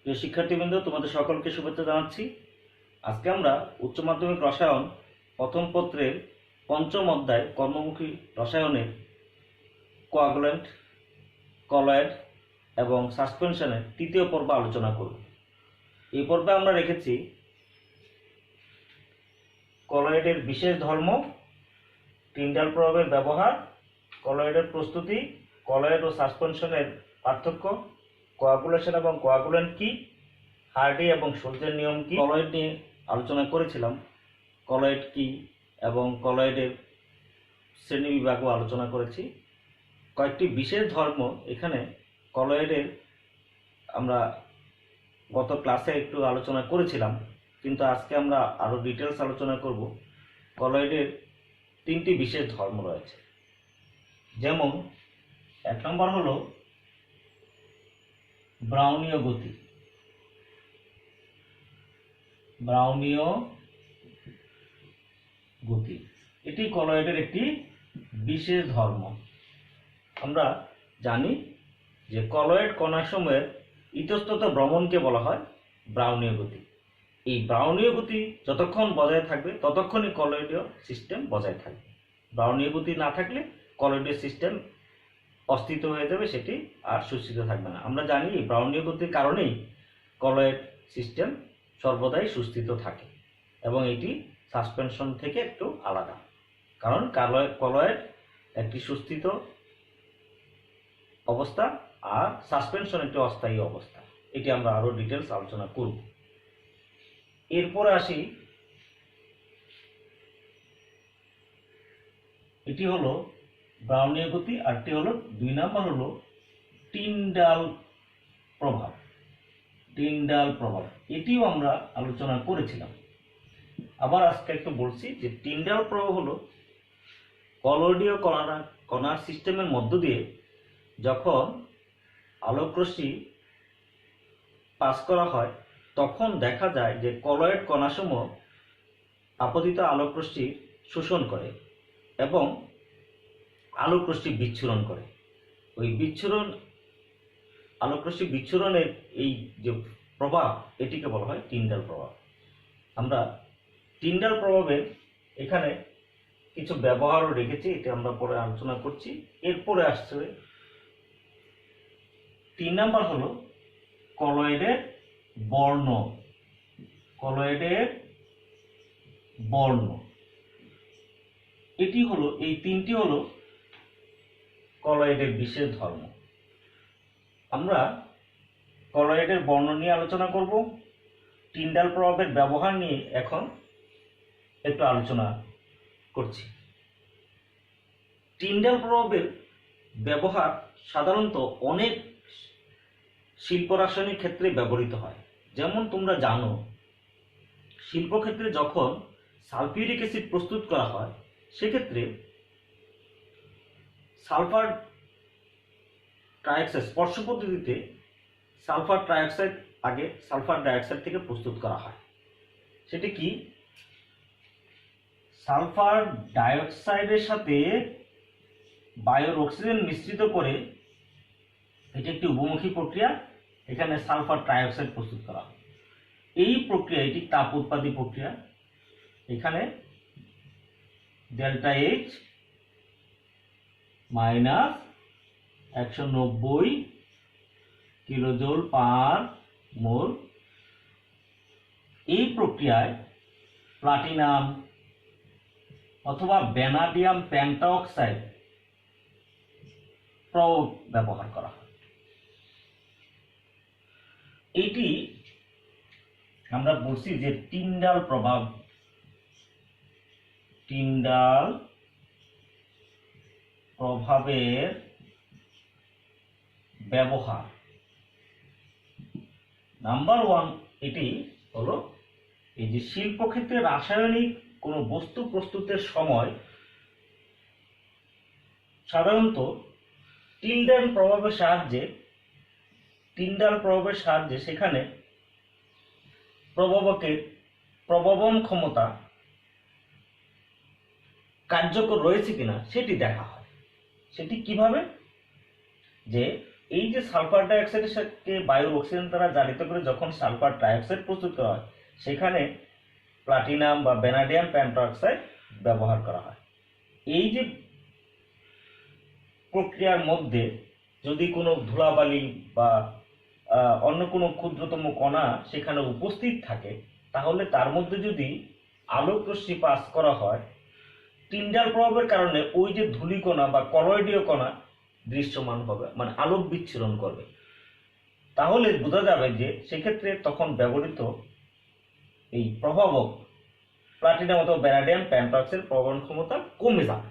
প্রিয় শিক্ষার্থীবৃন্দ, তোমাদের সকলকে শুভেচ্ছা জানাচ্ছি। আজকে আমরা উচ্চ মাধ্যমিক রসায়ন প্রথম পত্রের পঞ্চম অধ্যায় কর্মমুখী রসায়নের কোয়াগুল্যান্ট, কলয়েড এবং সাসপেনশনের তৃতীয় পর্ব আলোচনা করব। এই পর্বে আমরা রেখেছি কলয়েডের বিশেষ ধর্ম, টিন্ডাল প্রভাবের ব্যবহার, কলয়েডের প্রস্তুতি, কলয়েড ও সাসপেনশনের পার্থক্য, কোয়াগুলেশন এবং কোয়াগুল্যান্ট কি, হার্ডি এবং শোল্জের নিয়ম কি। কলয়েড নিয়ে আলোচনা করেছিলাম, কলয়েড কি এবং কলয়েডের শ্রেণীবিভাগও আলোচনা করেছি। কয়েকটি বিশেষ ধর্ম এখানে কলয়েডের আমরা গত ক্লাসে একটু আলোচনা করেছিলাম, কিন্তু আজকে আমরা আরও ডিটেলস আলোচনা করব। কলয়েডের তিনটি বিশেষ ধর্ম রয়েছে, যেমন এক নম্বর হলো ব্রাউনীয় গতি। ব্রাউনীয় গতি এটি কলয়েডের একটি বিশেষ ধর্ম। আমরা জানি যে কলয়েড কণাসমূহের ইতস্তত ভ্রমণকে বলা হয় ব্রাউনীয় গতি। এই ব্রাউনীয় গতি যতক্ষণ বজায় থাকবে ততক্ষণই কলয়েডীয় সিস্টেম বজায় থাকবে। ব্রাউনীয় গতি না থাকলে কলয়েডীয় সিস্টেম অস্থিত হয়ে যাবে, সেটি আর সুস্থিত থাকবে না। আমরা জানি এই ব্রাউনীয় গতির কারণেই কলয়েড সিস্টেম সর্বদাই সুস্থিত থাকে এবং এটি সাসপেনশন থেকে একটু আলাদা, কারণ কলয়েড একটি সুস্থিত অবস্থা আর সাসপেনশন একটি অস্থায়ী অবস্থা। এটি আমরা আরও ডিটেলস আলোচনা করব। এরপরে আসি, এটি হলো ব্রাউনীয় গতি, আরটি হলো 2 নম্বর হলো টিন্ডাল প্রভাব। টিন্ডাল প্রভাব এটিও আমরা আলোচনা করেছিলাম। আবার আজকে একটু বলছি যে টিন্ডাল প্রভাব হলো কলয়েডীয় কণার সিস্টেমের মধ্য দিয়ে যখন আলোকরশ্মি পাস করা হয় তখন দেখা যায় যে কলয়েড কণাসমূহ আপতিত আলোকরশ্মি শোষণ করে এবং আলোকরশ্মি বিচ্ছুরণ করে। ওই আলোকরশ্মি বিচ্ছুরণের এই যে প্রভাব, এটিকে বলা হয় টিন্ডাল প্রভাব। আমরা টিন্ডাল প্রভাবের এখানে কিছু ব্যবহারও রেখেছি, এটা আমরা পরে আলোচনা করছি। এরপরে আসছে 3 নাম্বার হলো কলয়েডের বর্ণ। কলয়েডের বর্ণ এটি হলো, এই তিনটি হলো কলয়েডের বিশেষ ধর্ম। আমরা কলয়েডের বর্ণ নিয়ে আলোচনা করব। টিন্ডাল প্রভাবের ব্যবহার নিয়ে এখন একটু আলোচনা করছি। টিন্ডাল প্রভাবের ব্যবহার সাধারণত অনেক শিল্প রাসায়নিক ক্ষেত্রে ব্যবহৃত হয়। যেমন তোমরা জানো, শিল্পক্ষেত্রে যখন সালফিউরিক অ্যাসিড প্রস্তুত করা হয় সেক্ষেত্রে সালফার ট্রাইঅক্সাইড স্পর্শ পদ্ধতিতে সালফার ট্রাইঅক্সাইড আগে সালফার ডাইঅক্সাইড থেকে প্রস্তুত করা হয়। সেটি কি? সালফার ডাইঅক্সাইডের সাথে বায়ুর অক্সিজেন মিশ্রিত করে, এটি একটি উভমুখী প্রক্রিয়া, এখানে সালফার ট্রাইঅক্সাইড প্রস্তুত করা হয়। এই প্রক্রিয়া এটি তাপ উৎপাদী প্রক্রিয়া। এখানে delta H minus 190 kilojoule per mole. এই প্রক্রিয়ায় প্লাটিনাম অথবা ভ্যানাডিয়াম পেন্টাঅক্সাইড ব্যবহার করা হয়। এটি আমরা বলছি যে টিন্ডাল প্রভাব। টিন্ডাল প্রভাবের ব্যবহার নাম্বার 1 এটি হলো এই যে শিল্পক্ষেত্রে রাসায়নিক কোনো বস্তু প্রস্তুতের সময় সাধারণত টিন্ডাল প্রভাবের সাহায্যে সেখানে প্রভাবন ক্ষমতা কার্যকর রয়েছে কিনা সেটি দেখা হয়। সেটি কিভাবে? যে এই যে সালফার ডাইঅক্সাইডের সাথে বায়ুর অক্সিজেন দ্বারা জারিত করে যখন সালফার ডাইঅক্সাইড প্রস্তুত করা হয়, সেখানে প্লাটিনাম বা ভ্যানাডিয়াম পেন্টঅক্সাইড ব্যবহার করা হয়। এই যে প্রক্রিয়ার মধ্যে যদি কোনো ধুলাবালি বা অন্য কোনো ক্ষুদ্রতম কণা সেখানে উপস্থিত থাকে, তাহলে তার মধ্যে যদি আলোক রশ্মি পাস করা হয়, টিন্ডাল প্রভাবের কারণে ওই যে ধূলিকণা বা কলয়েডীয় কণা দৃশ্যমান হবে, মানে আলোক বিচ্ছুরণ করবে। তাহলে বোঝা যাবে যে সেক্ষেত্রে তখন ব্যবহৃত এই প্রভাবক প্লাটিনাম অথবা ভ্যানাডিয়াম পেন্টঅক্সাইড প্রভাবন ক্ষমতা কমে যাবে,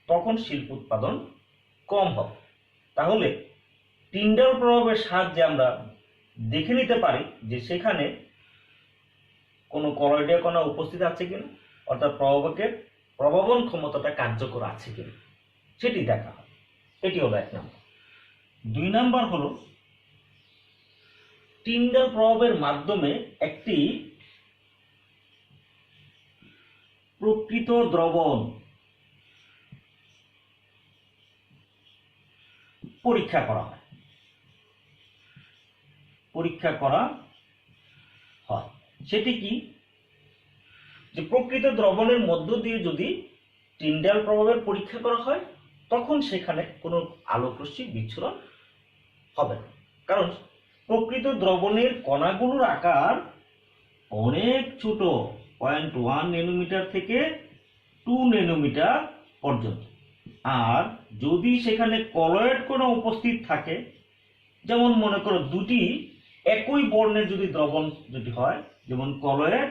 তখন শিল্প উৎপাদন কম হবে। তাহলে টিন্ডাল প্রভাবের সাহায্যে আমরা দেখে নিতে পারি যে সেখানে কোনো কলয়েডীয় কণা উপস্থিত আছে কিনা, অর্থাৎ প্রভাবকের প্রভাবন ক্ষমতাটা কার্যকর আছে কিনা সেটি দেখা হয়। এটি হলো 1 নম্বর। 2 নম্বর হলো টিন্ডাল প্রভাবের মাধ্যমে একটি প্রকৃত দ্রবণ পরীক্ষা করা হয়। সেটি কি? যে প্রকৃত দ্রবণের মধ্য দিয়ে যদি টিন্ডাল প্রভাবের পরীক্ষা করা হয়, তখন সেখানে কোনো আলোক রশ্মি বিচ্ছুরণ হবে না, কারণ প্রকৃত দ্রবণের কণাগুলোর আকার অনেক ছোট, 0.1 ন্যানোমিটার থেকে 2 ন্যানোমিটার পর্যন্ত। আর যদি সেখানে কলয়েড কণা উপস্থিত থাকে, যেমন মনে করো দুটি একই বর্ণের যদি দ্রবণ যদি হয়, যেমন কলয়েড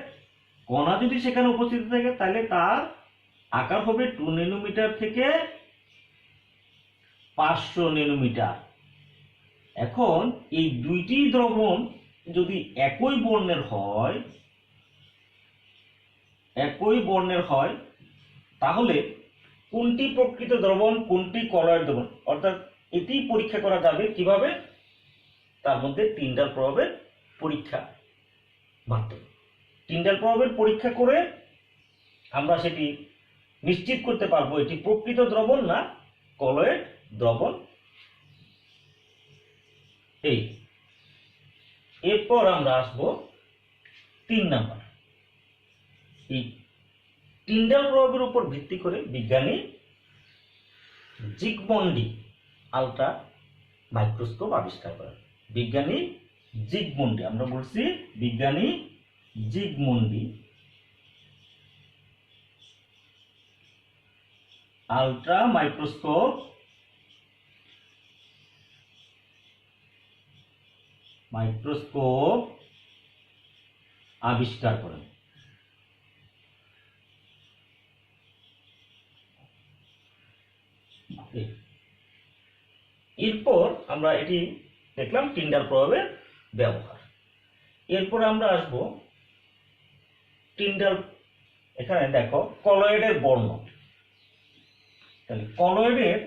কণা যদি সেখানে উপস্থিত থাকে, তাহলে তার আকার হবে 2 ন্যানোমিটার থেকে 500 ন্যানোমিটার। এখন এই দুইটি দ্রবণ যদি একই বর্ণের হয়, তাহলে কোনটি প্রকৃত দ্রবণ, কোনটি কলয়েড দ্রবণ, অর্থাৎ এটি পরীক্ষা করা যাবে কিভাবে? তার মধ্যে টিন্ডাল প্রভাবের পরীক্ষা মাধ্যমে। টিন্ডাল প্রভাবের পরীক্ষা করে আমরা সেটি নিশ্চিত করতে পারবো এটি প্রকৃত দ্রবণ না কলয়েড দ্রবণ। এরপর আমরা আসবো 3 নাম্বার। এই টিন্ডাল প্রভাবের উপর ভিত্তি করে বিজ্ঞানী জিগমন্ডি আলট্রা মাইক্রোস্কোপ আবিষ্কার করেন। বিজ্ঞানী জিগমন্ডি, আমরা বলছি বিজ্ঞানী জিগমন্ডি আলট্রা মাইক্রোস্কোপ আবিষ্কার করেন। এরপর আমরা এটি দেখলাম টিন্ডাল প্রভাবের ব্যবহার। এরপর আমরা আসব টিন্ডাল, এখানে দেখো কলয়েডের বর্ণ। তাহলে কলয়েডের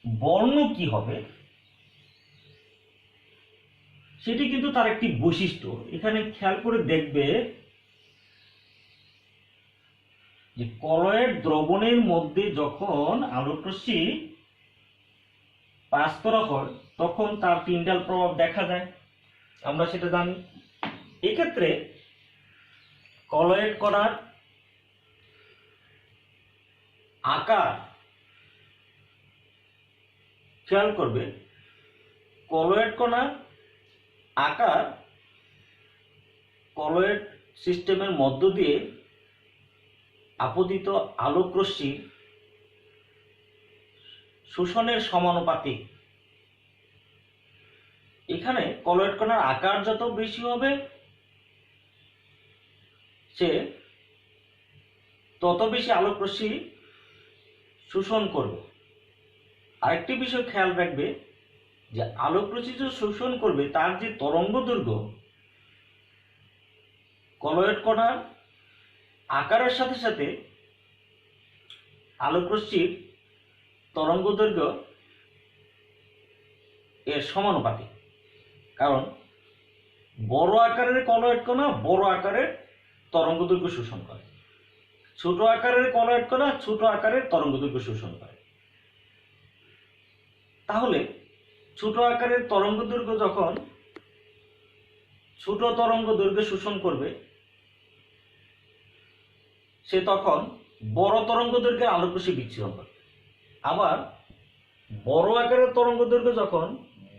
বর্ণ কি হবে সেটি কিন্তু তার একটি বৈশিষ্ট্য। এখানে খেয়াল করে দেখবে যে কলয়েড দ্রবণের মধ্যে যখন আলোক রশ্মি পাস করা হয়, তখন তার টিন্ডাল প্রভাব দেখা যায়, আমরা সেটা জানি। এক্ষেত্রে কলয়েড কণার আকার খেয়াল করবে, কলয়েড কণার আকার কলয়েড সিস্টেমের মধ্য দিয়ে আপতিত আলোক রশ্মি শোষণের সমানুপাতিক। এখানে কলয়েড কণার আকার যত বেশি হবে, সে তত বেশি আলোক রশ্মি শোষণ করবে। আরেকটি বিষয় খেয়াল রাখবে যে আলোক রশ্মি যে শোষণ করবে, তার যে তরঙ্গ দৈর্ঘ্য কলয়েড কণার আকারের সাথে সাথে আলোক রশ্মির তরঙ্গ দৈর্ঘ্য এর সমানুপাতিক। কারণ বড় আকারের কলয়েড কণা বড় আকারের তরঙ্গ দৈর্ঘ্য শোষণ করে, ছোট আকারের কলয়েড কণা ছোট আকারের তরঙ্গ দৈর্ঘ্য শোষণ করে। তাহলে ছোট আকারের তরঙ্গ দৈর্ঘ্য যখন ছোট তরঙ্গ দৈর্ঘ্য শোষণ করবে, সে তখন বড় তরঙ্গ দৈর্ঘ্যের আলোকরশ্মি বিচ্ছুরণ করবে। আবার বড় আকারের তরঙ্গ দৈর্ঘ্য যখন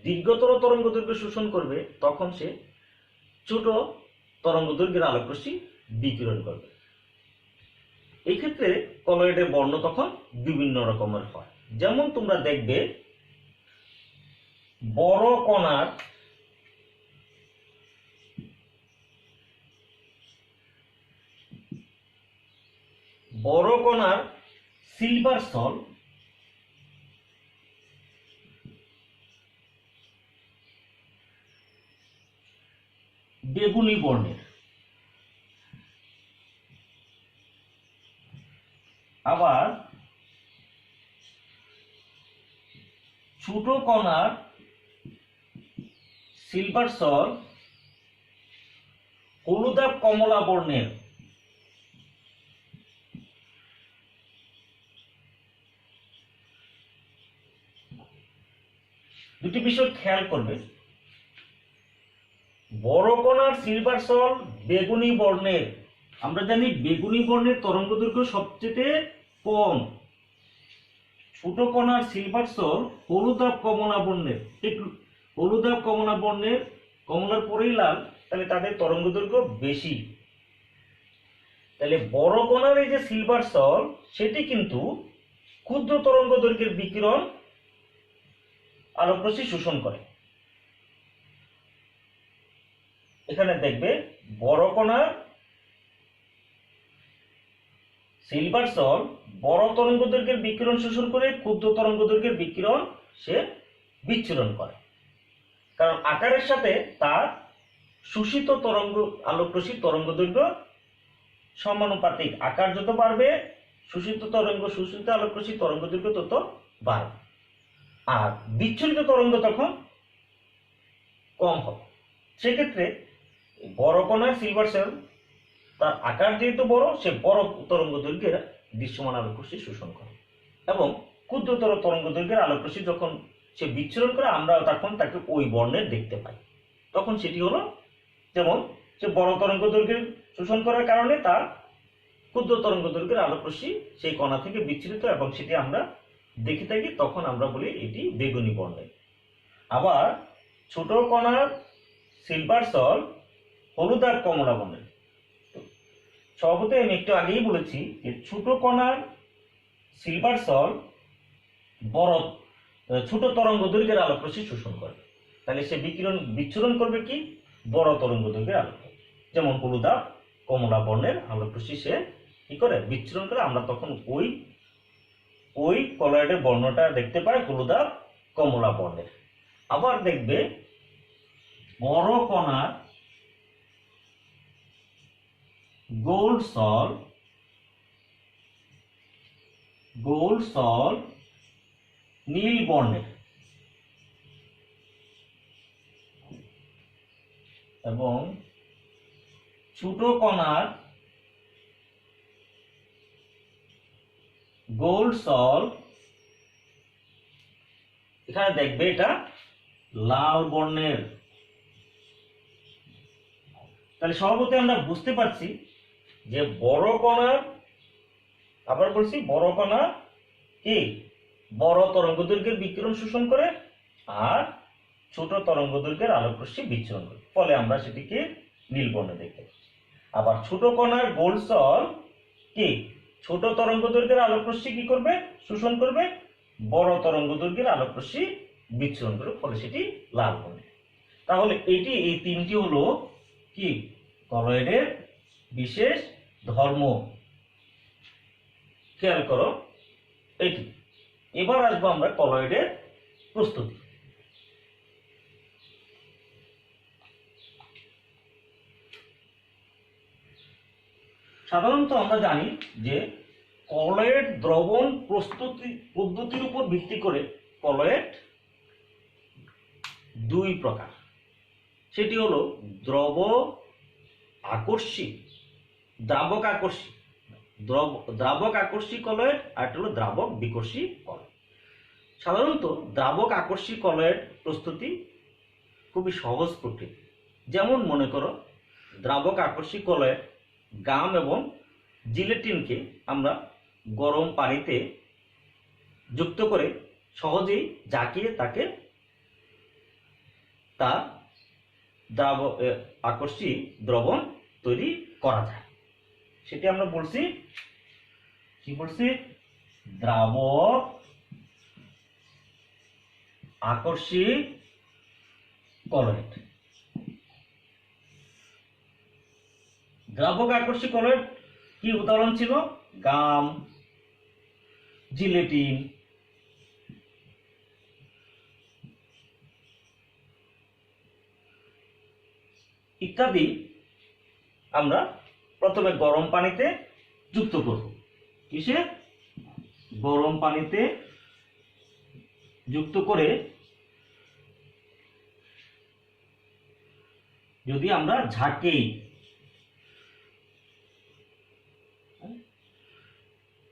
দীর্ঘতর তরঙ্গ দৈর্ঘ্য শোষণ করবে, তখন সে ছোট তরঙ্গ দৈর্ঘ্যের আলোকরশ্মি বিকিরণ করবে। এই ক্ষেত্রে কলয়েডের বর্ণ তখন বিভিন্ন রকমের হয়। যেমন তোমরা দেখবে বড় কণার সিলভার সল বেগুনি বর্ণের, আবার ছোট কণার সিলভার সল হলুদাভ কমলা বর্ণের। দুটি বিষয় খেয়াল করবে, বড় কণার সিলভার সল বেগুনি বর্ণের। আমরা জানি বেগুনি বর্ণের তরঙ্গ দৈর্ঘ্য সবচেয়ে কম। ছোট কণার সিলভার সল হলুদাভ কমলা বর্ণের, হলুদাভ কমলা বর্ণের, কমলার পরেই লাল, তাহলে তাদের তরঙ্গ দৈর্ঘ্য বেশি। তাহলে বড় কণার এই যে সিলভার সল, সেটি কিন্তু ক্ষুদ্র তরঙ্গ দৈর্ঘ্যের বিকিরণ আলোকরশ্মি শোষণ করে। এখানে দেখবে বড় কণার সিলভার সল বড় তরঙ্গ দৈর্ঘ্যের বিকিরণ শোষণ করে, ক্ষুদ্র তরঙ্গ দৈর্ঘ্যের বিকিরণ সে বিচ্ছুরণ করে। কারণ আকারের সাথে তার শোষিত তরঙ্গ আলোকরশ্মির তরঙ্গ দৈর্ঘ্য সমানুপাতিক। আকার যত বাড়বে, শোষিত আলোকরশ্মির তরঙ্গ দৈর্ঘ্য তত বাড়বে, আর বিচ্ছুরিত তরঙ্গ তখন কম হবে। সেক্ষেত্রে বড় কণার সিলভার সেল, তার আকার যেহেতু বড়, সে বড় তরঙ্গ দৈর্ঘ্যের দৃশ্যমান আলোকরশ্মি শোষণ করে, এবং ক্ষুদ্রতর তরঙ্গ দৈর্ঘ্যের আলোকরশ্মি যখন সে বিচ্ছুরণ করে, আমরা তখন তাকে ওই বর্ণের দেখতে পাই। তখন সেটি হলো, যেমন সে বড় তরঙ্গ দৈর্ঘ্যের শোষণ করার কারণে তার ক্ষুদ্র তরঙ্গ দৈর্ঘ্যের আলোকরশ্মি সেই কণা থেকে বিচ্ছুরিত, এবং সেটি আমরা দেখে থাকি, তখন আমরা বলি এটি বেগুনি বর্ণের। আবার ছোট কণার সিলভার সল হলুদাভ কমলা বর্ণের। সভাপতি আমি একটু আগেই বলেছি যে ছোট কণার সিলভার সল ছোট তরঙ্গ দৈর্ঘ্যের আলোকরশ্মি শোষণ করে, তাহলে সে বিচ্ছুরণ করবে কি বড় তরঙ্গ দৈর্ঘ্যের আলোকরশ্মি। যেমন হলুদাভ কমলা বর্ণের আলোকরশ্মি সে কি করে বিচ্ছুরণ করে, আমরা তখন ওই কলয়েডের বর্ণটা দেখতে পাই হলুদাভ কমলা বর্ণের। আবার দেখবে বড় কণার গোল্ড সল নীল বর্ণের, এবং ছোট কণার গোল্ড সল, এখানে দেখবে এটা লাল বর্ণের। তাহলে সর্বপ্রথম আমরা বুঝতে পারছি যে বড় কণার, আবার বলছি বড় কণা কি বড় তরঙ্গ দৈর্ঘ্যের বিকিরণ শোষণ করে, আর ছোট তরঙ্গ দৈর্ঘ্যের আলোকরশ্মি বিচ্ছুরণ করে, ফলে আমরা সেটিকে নীল বর্ণে দেখতে পাচ্ছি। আবার ছোট কণার গোল্ড সল কি ছোট তরঙ্গ দৈর্ঘ্যের আলোকরশ্মি কি করবে শোষণ করবে, বড় তরঙ্গ দৈর্ঘ্যের আলোকরশ্মি বিচ্ছুরণ করবে, ফলে সেটি লাল বর্ণের। তাহলে এই তিনটি হলো কি কলয়েডের বিশেষ ধর্ম। খেয়াল করো এটি। এবার আসবো আমরা কলয়েডের প্রস্তুতি। সাধারণত আমরা জানি যে কলয়েড দ্রবণ প্রস্তুতি পদ্ধতির উপর ভিত্তি করে কলয়েড দুই প্রকার। সেটি হলো দ্রাবক আকর্ষী কলয়েড, আর হলো দ্রাবক বিকর্ষী কলয়েড। সাধারণত দ্রাবক আকর্ষী কলয়েড প্রস্তুতি খুবই সহজ প্রকৃতি। যেমন মনে করো, দ্রাবক আকর্ষী কলয়ে গাম এবং জিলেটিনকে আমরা গরম পানিতে যুক্ত করে সহজেই জাকিয়ে তাকে তা আকর্ষী দ্রবণ তৈরি করা যায়। সেটি আমরা বলছি, কি বলছি, দ্রাবক আকর্ষী কলয়েড। দ্রাবক আকর্ষী কলয়েড কি উদাহরণ ছিল? গাম, জিলেটিন, ইত্যাদি আমরা প্রথমে গরম পানিতে যুক্ত করব। কিসে? গরম পানিতে যুক্ত করে যদি আমরা ঝাঁকেই,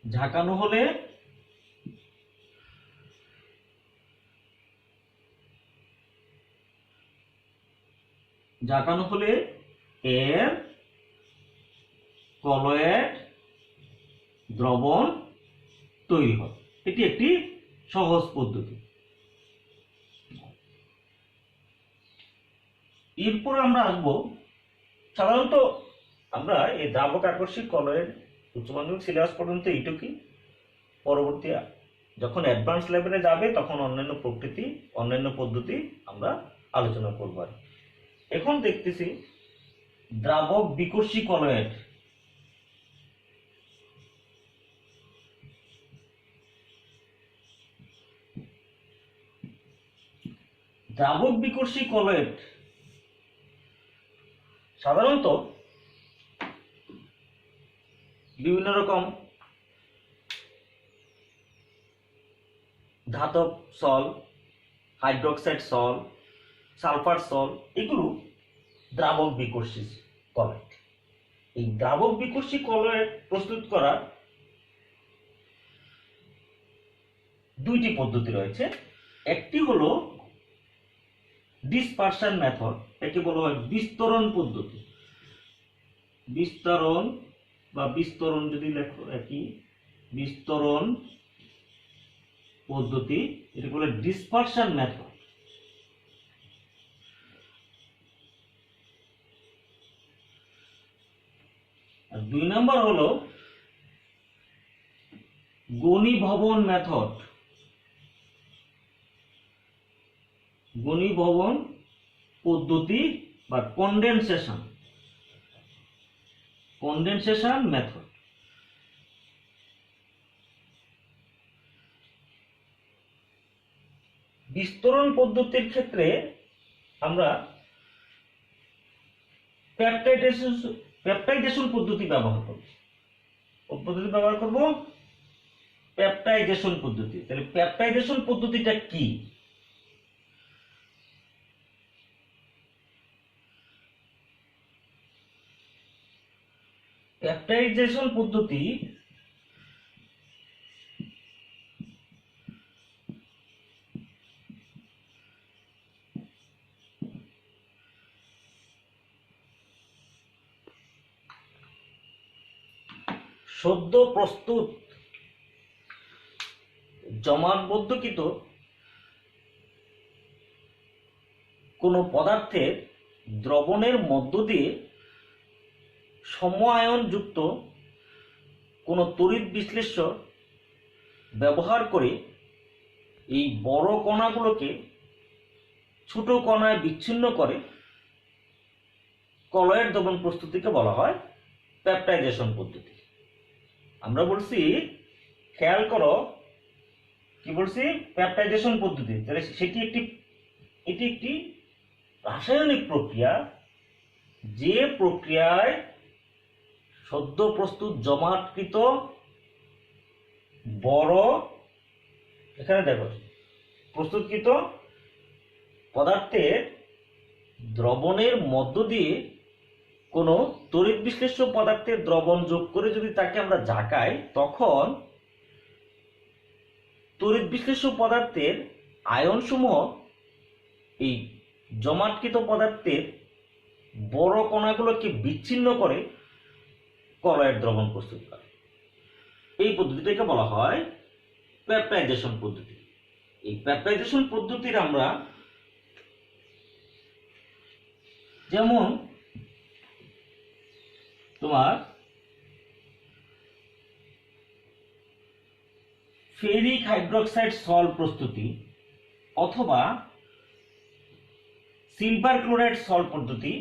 ঝাঁকানো হলে এর কলয়েড দ্রবণ তৈরি হয়। এটি একটি সহজ পদ্ধতি। এরপর আমরা আসবো, সাধারণত আমরা এই দ্রাবক আকর্ষী কলয়েড উচ্চ মাধ্যমিক সিলেবাস পর্যন্ত এইটুকুই। পরবর্তী যখন অ্যাডভান্স লেভেলে যাবে তখন অন্যান্য প্রকৃতি, অন্যান্য পদ্ধতি আমরা আলোচনা করব। এখন দেখতেছি দ্রাবক বিকর্ষী কলয়েড। দ্রাবক বিকর্ষী কলয়েড সাধারণত বিভিন্ন রকম ধাতব সল, হাইড্রোক্সাইড সল, সালফার সল, এগুলো দ্রাবক বিকর্ষী কলয়েড। এই দ্রাবক বিকর্ষী কলয়েড প্রস্তুত করার দুইটি পদ্ধতি রয়েছে। একটি হলো ডিসপারশন মেথড, একে বলা হয় বিস্তরণ পদ্ধতি। বিস্তরণ বা বিস্তরণ যদি লেখো একই, বিস্তরণ পদ্ধতি, এটা বলে ডিসপারশন মেথড। আর 2 নম্বর হলো ঘনীভবন মেথড। ঘনীভবন পদ্ধতি বা কন্ডেনসেশন মেথড। বিস্তরণ পদ্ধতির ক্ষেত্রে আমরা পেপটাইজেশন পদ্ধতি ব্যবহার করব। পেপটাইজেশন পদ্ধতি। তাহলে পেপটাইজেশন পদ্ধতিটা কি? পেপটাইজেশন পদ্ধতি সদ্য প্রস্তুত জমাটবদ্ধকৃত কোনো পদার্থের দ্রবণের মধ্য দিয়ে সমআয়নযুক্ত কোনো তড়িৎ বিশ্লেষ্য ব্যবহার করে এই বড় কণাগুলোকে ছোট কণায় বিচ্ছিন্ন করে কলয়েড দ্রবণ প্রস্তুতিকে বলা হয় পেপটাইজেশন পদ্ধতি। আমরা বলছি, খেয়াল করো, কি বলছি? পেপটাইজেশন পদ্ধতি। তাহলে এটি একটি রাসায়নিক প্রক্রিয়া, যে প্রক্রিয়ায় সদ্য প্রস্তুত জমাটকৃত বড়, এখানে দেখো, প্রস্তুতকৃত পদার্থের দ্রবণের মধ্য দিয়ে কোনো তড়িৎ বিশ্লেষ্য পদার্থের দ্রবণ যোগ করে যদি তাকে আমরা ঝাঁকাই, তখন তড়িৎ বিশ্লেষ্য পদার্থের আয়নসমূহ এই জমাটকৃত পদার্থের বড় কণাগুলোকে বিচ্ছিন্ন করে কলয়েড দ্রবণ প্রস্তুত করে। এই পদ্ধতিটাকে বলা হয় পেপটাইজেশন পদ্ধতি। এই পেপটাইজেশন পদ্ধতির আমরা যেমন তোমার ফেরিক হাইড্রোক্সাইড সল্ট প্রস্তুতি অথবা সিলভার ক্লোরাইড সল্ট পদ্ধতি,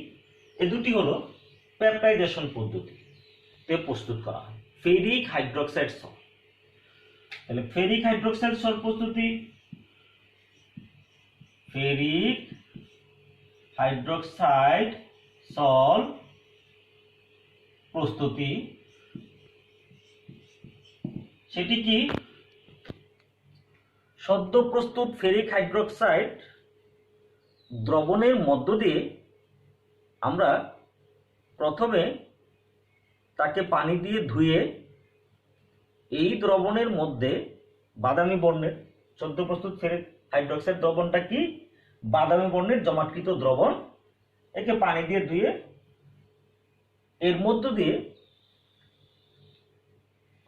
এই দুটি হলো পেপটাইজেশন পদ্ধতিতে প্রস্তুত করা হয় ফেরিক হাইড্রোক্সাইড সল্ট। তাহলে ফেরিক হাইড্রোক্সাইড সল্ট প্রস্তুতি, ফেরিক হাইড্রোক্সাইড সল্ট প্রস্তুতি সেটি কি? সদ্য প্রস্তুত ফেরিক হাইড্রোক্সাইড দ্রবণের মধ্য দিয়ে আমরা প্রথমে তাকে পানি দিয়ে ধুয়ে এই দ্রবণের মধ্যে বাদামি বর্ণের সদ্য প্রস্তুত ফেরিক হাইড্রোক্সাইড দ্রবণটা কি? বাদামি বর্ণের জমাটকৃত দ্রবণ। একে পানি দিয়ে ধুয়ে এর মধ্য দিয়ে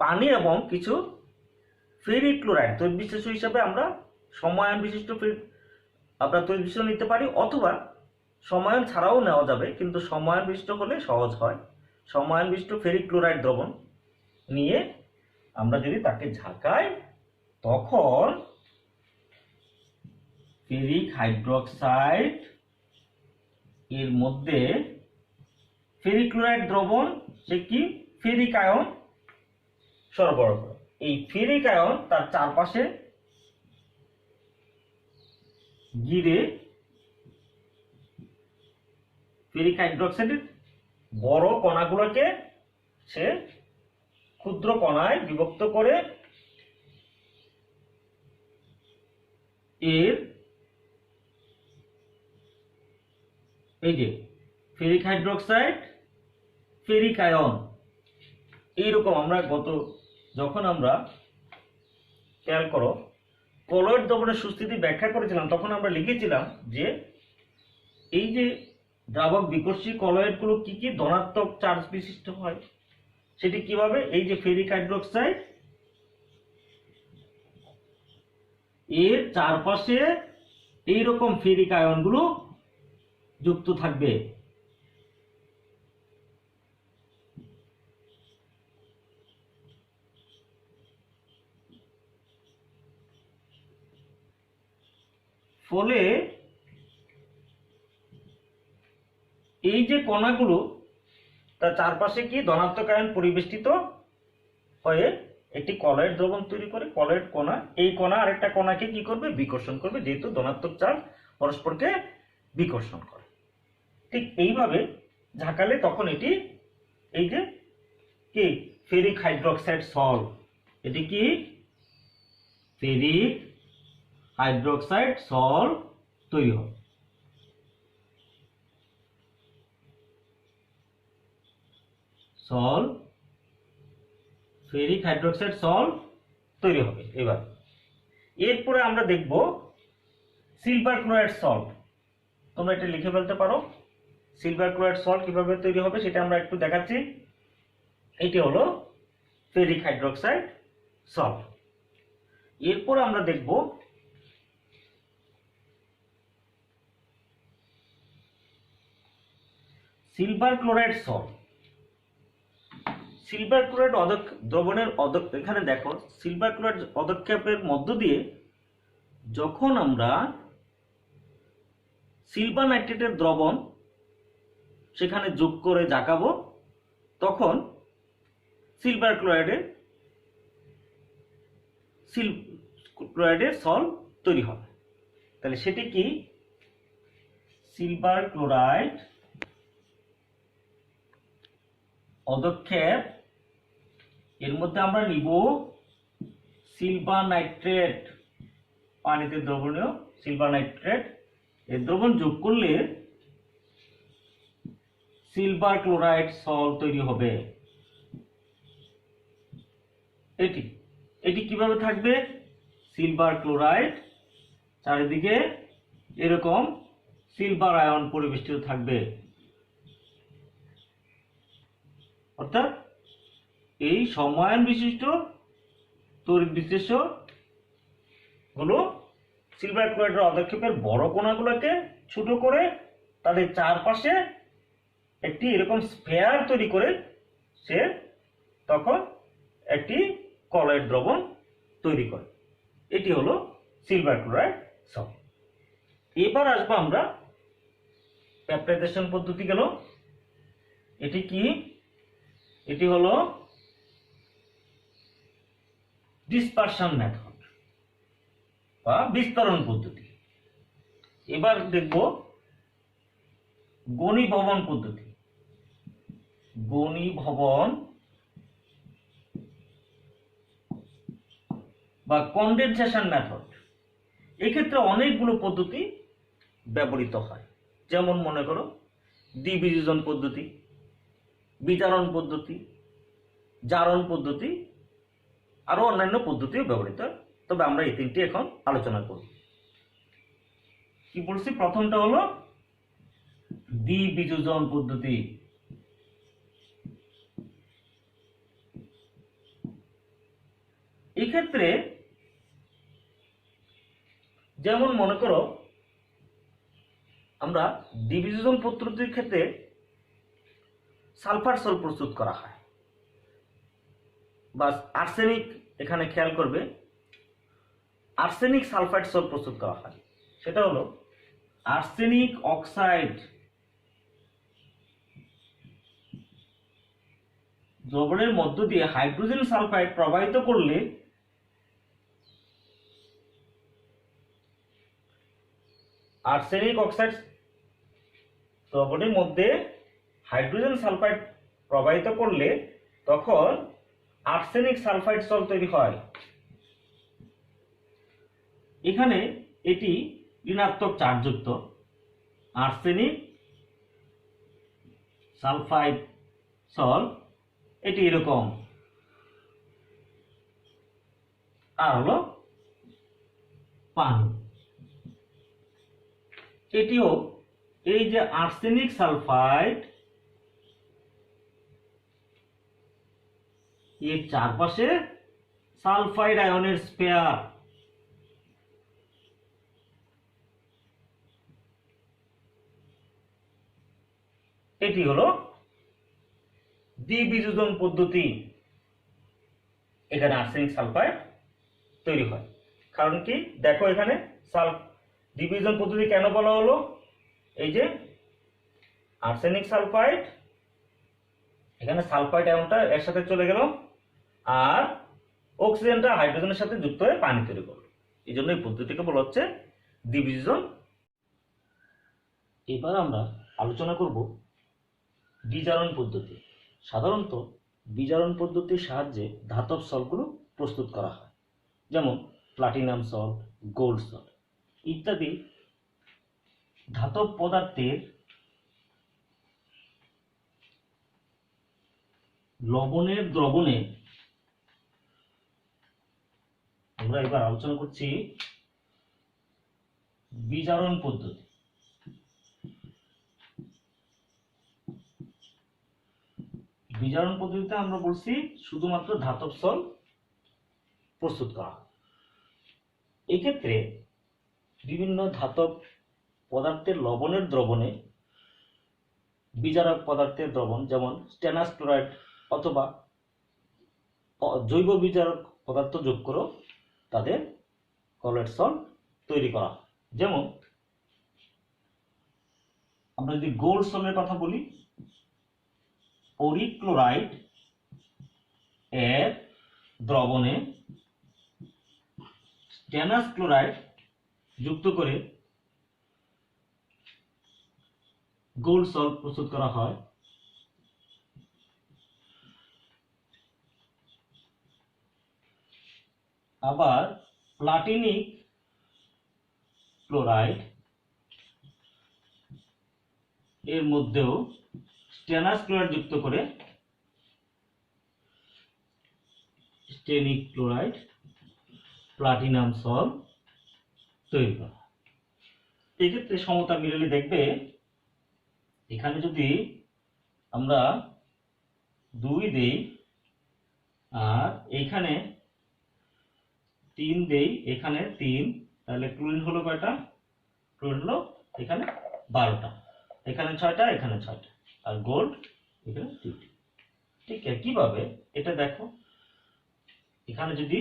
পানি এবং কিছু ফেরিক ক্লোরাইড তৈলবিশেষ হিসাবে আমরা সমায়ন বিশিষ্ট আমরা তৈলবিশেষ নিতে পারি, অথবা সমায়ন ছাড়াও নেওয়া যাবে, কিন্তু সমায়ন বিশিষ্ট হলে সহজ হয়। সমায়ন বিশিষ্ট ফেরিক ক্লোরাইড দ্রবণ নিয়ে আমরা যদি তাকে ঝাঁকাই তখন ফেরিক হাইড্রোক্সাইড এর মধ্যে ফেরিক ক্লোরাইড দ্রবণ সে কি? ফেরিক আয়ন সরবরাহ করে। এই ফেরিক আয়ন তার চারপাশে ঘিরে ফেরিক হাইড্রোক্সাইডের বড় কণাগুলোকে সে ক্ষুদ্র কণায় বিভক্ত করে এর এই যে ফেরিক হাইড্রোক্সাইড, ফেরিক আয়ন, এইরকম আমরা যখন আমরা খেয়াল করো কলয়েড দ্রবণের সুস্থিতি ব্যাখ্যা করেছিলাম, তখন আমরা লিখেছিলাম যে এই যে দ্রাবক বিকর্ষী কলয়েডগুলো কি কি ধনাত্মক চার্জ বিশিষ্ট হয়, সেটি কিভাবে? এই যে ফেরিক হাইড্রোক্সাইড এর চারপাশে এইরকম ফেরিক আয়নগুলো যুক্ত থাকবে। ফলে এই যে কণাগুলো তার চারপাশে কি ধনাত্মক আয়ন পরিবেষ্টিত হয়ে একটি কলয়েড দ্রবণ তৈরি করে। কলয়েড কণা, এই কণা আরেকটা কণাকে কি করবে? বিকর্ষণ করবে, যেহেতু ধনাত্মক চার্জ পরস্পরকে বিকর্ষণ করে। ঠিক এইভাবে ঝাঁকালে তখন এটি এই যে কি ফেরিক হাইড্রোক্সাইড সল্ট, এটি কি ফেরিক হাইড্রোক্সাইড সল্ট তৈরি হবে। সল্ট, ফেরিক হাইড্রোক্সাইড সল্ট তৈরি হবে। এবার এরপরে আমরা দেখব সিলভার ক্লোরাইড সল্ট। তোমরা এটা লিখে ফেলতে পারো। সিলভার ক্লোরাইড সল্ট কিভাবে তৈরি হবে সেটা আমরা একটু দেখাচ্ছি। এটি হলো ফেরিক হাইড্রোক্সাইড সল্ট। এরপর আমরা দেখব silver chloride salt. Silver chloride দ্রবণের এখানে দেখো সিলভার ক্লোরাইড পদক্ষেপের মধ্য দিয়ে যখন আমরা সিলভার নাইট্রেটের দ্রবণ সেখানে যোগ করে ঝাঁকাবো তখন সিলভার ক্লোরাইডের সল্ট তৈরি হবে। তাহলে সেটি কি? সিলভার ক্লোরাইড পদক্ষেপ, এর মধ্যে আমরা নিব সিলভার নাইট্রেট, পানিতে দ্রবণীয় সিলভার নাইট্রেট, এর দ্রবণ যোগ করলে সিলভার ক্লোরাইড সল্ট তৈরি হবে। এটি কিভাবে থাকবে? সিলভার ক্লোরাইড চারিদিকে এরকম সিলভার আয়ন পরিবেষ্টিত থাকবে। অর্থাৎ এই সমায়ন বিশিষ্ট তড়িৎ বিশ্লেষ্য গুলো সিলভার ক্লোরাইডের অধক্ষেপের বড় কণাগুলোকে ছোট করে তাদের চারপাশে একটি এরকম স্ফেয়ার তৈরি করে সে তখন একটি কলয়েড দ্রবণ তৈরি করে। এটি হলো সিলভার ক্লোরাইড সল্ট। এবার আসবো আমরা পেপটাইজেশন পদ্ধতি গেল। এটি কি? এটি হলো ডিসপারশন মেথড বা বিস্তরণ পদ্ধতি। এবার দেখব ঘনীভবন পদ্ধতি। ঘনীভবন বা কনডেনসেশন মেথড। এক্ষেত্রে অনেকগুলো পদ্ধতি ব্যবহৃত হয়, যেমন মনে করো দ্বিবিযোজন পদ্ধতি, বিজারণ পদ্ধতি, জারণ পদ্ধতি, আরো অন্যান্য পদ্ধতিও ব্যবহৃত হয়। তবে আমরা এই তিনটি এখন আলোচনা করব। কি বলছি? প্রথমটা হলো দ্বিবিযোজন পদ্ধতি। এই ক্ষেত্রে যেমন মনে করো আমরা দ্বিবিযোজন পদ্ধতির ক্ষেত্রে সালফার সল্ট প্রস্তুত করা হয় বা আর্সেনিক, এখানে খেয়াল করবে আর্সেনিক সালফাইড সল্ট প্রস্তুত করা হয়। সেটা হলো আর্সেনিক অক্সাইড দ্রবণের মধ্য দিয়ে হাইড্রোজেন সালফাইড প্রবাহিত করলে আর্সেনিক অক্সাইড দ্রবণের মধ্যে হাইড্রোজেন সালফাইড প্রবাহিত করলে তখন আর্সেনিক সালফাইড সল্ট তৈরি হয়। এখানে এটি ঋণাত্মক চার্জযুক্ত আর্সেনিক সালফাইড সল্ট, এটি এরকম। আর হলো পানি। এটিও এই যে আর্সেনিক সালফাইড, এর চারপাশে সালফাইড আয়নের স্পেয়ার। এটি হলো দ্বিবিযোজন পদ্ধতি। এখানে আর্সেনিক সালফাইড তৈরি হয়। কারণ কি? দেখো এখানে দ্বিবিযোজন পদ্ধতি কেন বলা হলো? এই যে আর্সেনিক সালফাইড, এখানে সালফাইড আয়নটা এর সাথে চলে গেল আর অক্সিজেনটা হাইড্রোজেনের সাথে যুক্ত হয়ে পানি তৈরি করলো। এই জন্য এই পদ্ধতিকে বলা হচ্ছে দ্বিবিযোজন। এবার আমরা আলোচনা করব বিজারণ পদ্ধতি। সাধারণত বিজারণ পদ্ধতির সাহায্যে ধাতব সল্টগুলো প্রস্তুত করা হয়, যেমন প্লাটিনাম সল্ট, গোল্ড সল্ট ইত্যাদি ধাতব পদার্থের লবণের দ্রবণে। আমরা এবার আলোচনা করছি বিজারণ পদ্ধতি। বিজারণ পদ্ধতিতে আমরা বলছি শুধুমাত্র ধাতব সল্ট প্রস্তুত করা হয়। এক্ষেত্রে বিভিন্ন ধাতব পদার্থের লবণের দ্রবণে বিজারক পদার্থের দ্রবণ, যেমন স্টেনাস ক্লোরাইড অথবা জৈব বিজারক পদার্থ যোগ করে তাদের কলয়েড সল্ট তৈরি করা হয়। যেমন আমরা যদি গোল্ড সল্টের কথা বলি, অরিক ক্লোরাইড এর দ্রবণে স্টেনাস ক্লোরাইড যুক্ত করে গোল্ড সল্ট প্রস্তুত করা হয়। আবার প্লাটিনিক ক্লোরাইড এর মধ্যেও স্টেনাস ক্লোরাইড যুক্ত করে স্টেনিক ক্লোরাইড প্লাটিনাম সল্ট তৈরি করা। এক্ষেত্রে সমতা মিলালে দেখবে এখানে যদি আমরা 2 দেই আর এখানে 3 দেই, এখানে 3, তাহলে ক্লোরিন হলো কয়টা? ক্লোরিন হলো এখানে 12টা, এখানে 6টা, এখানে 6টা, আর গোল্ড এখানে 2টি। ঠিক একইভাবে এটা দেখো, এখানে যদি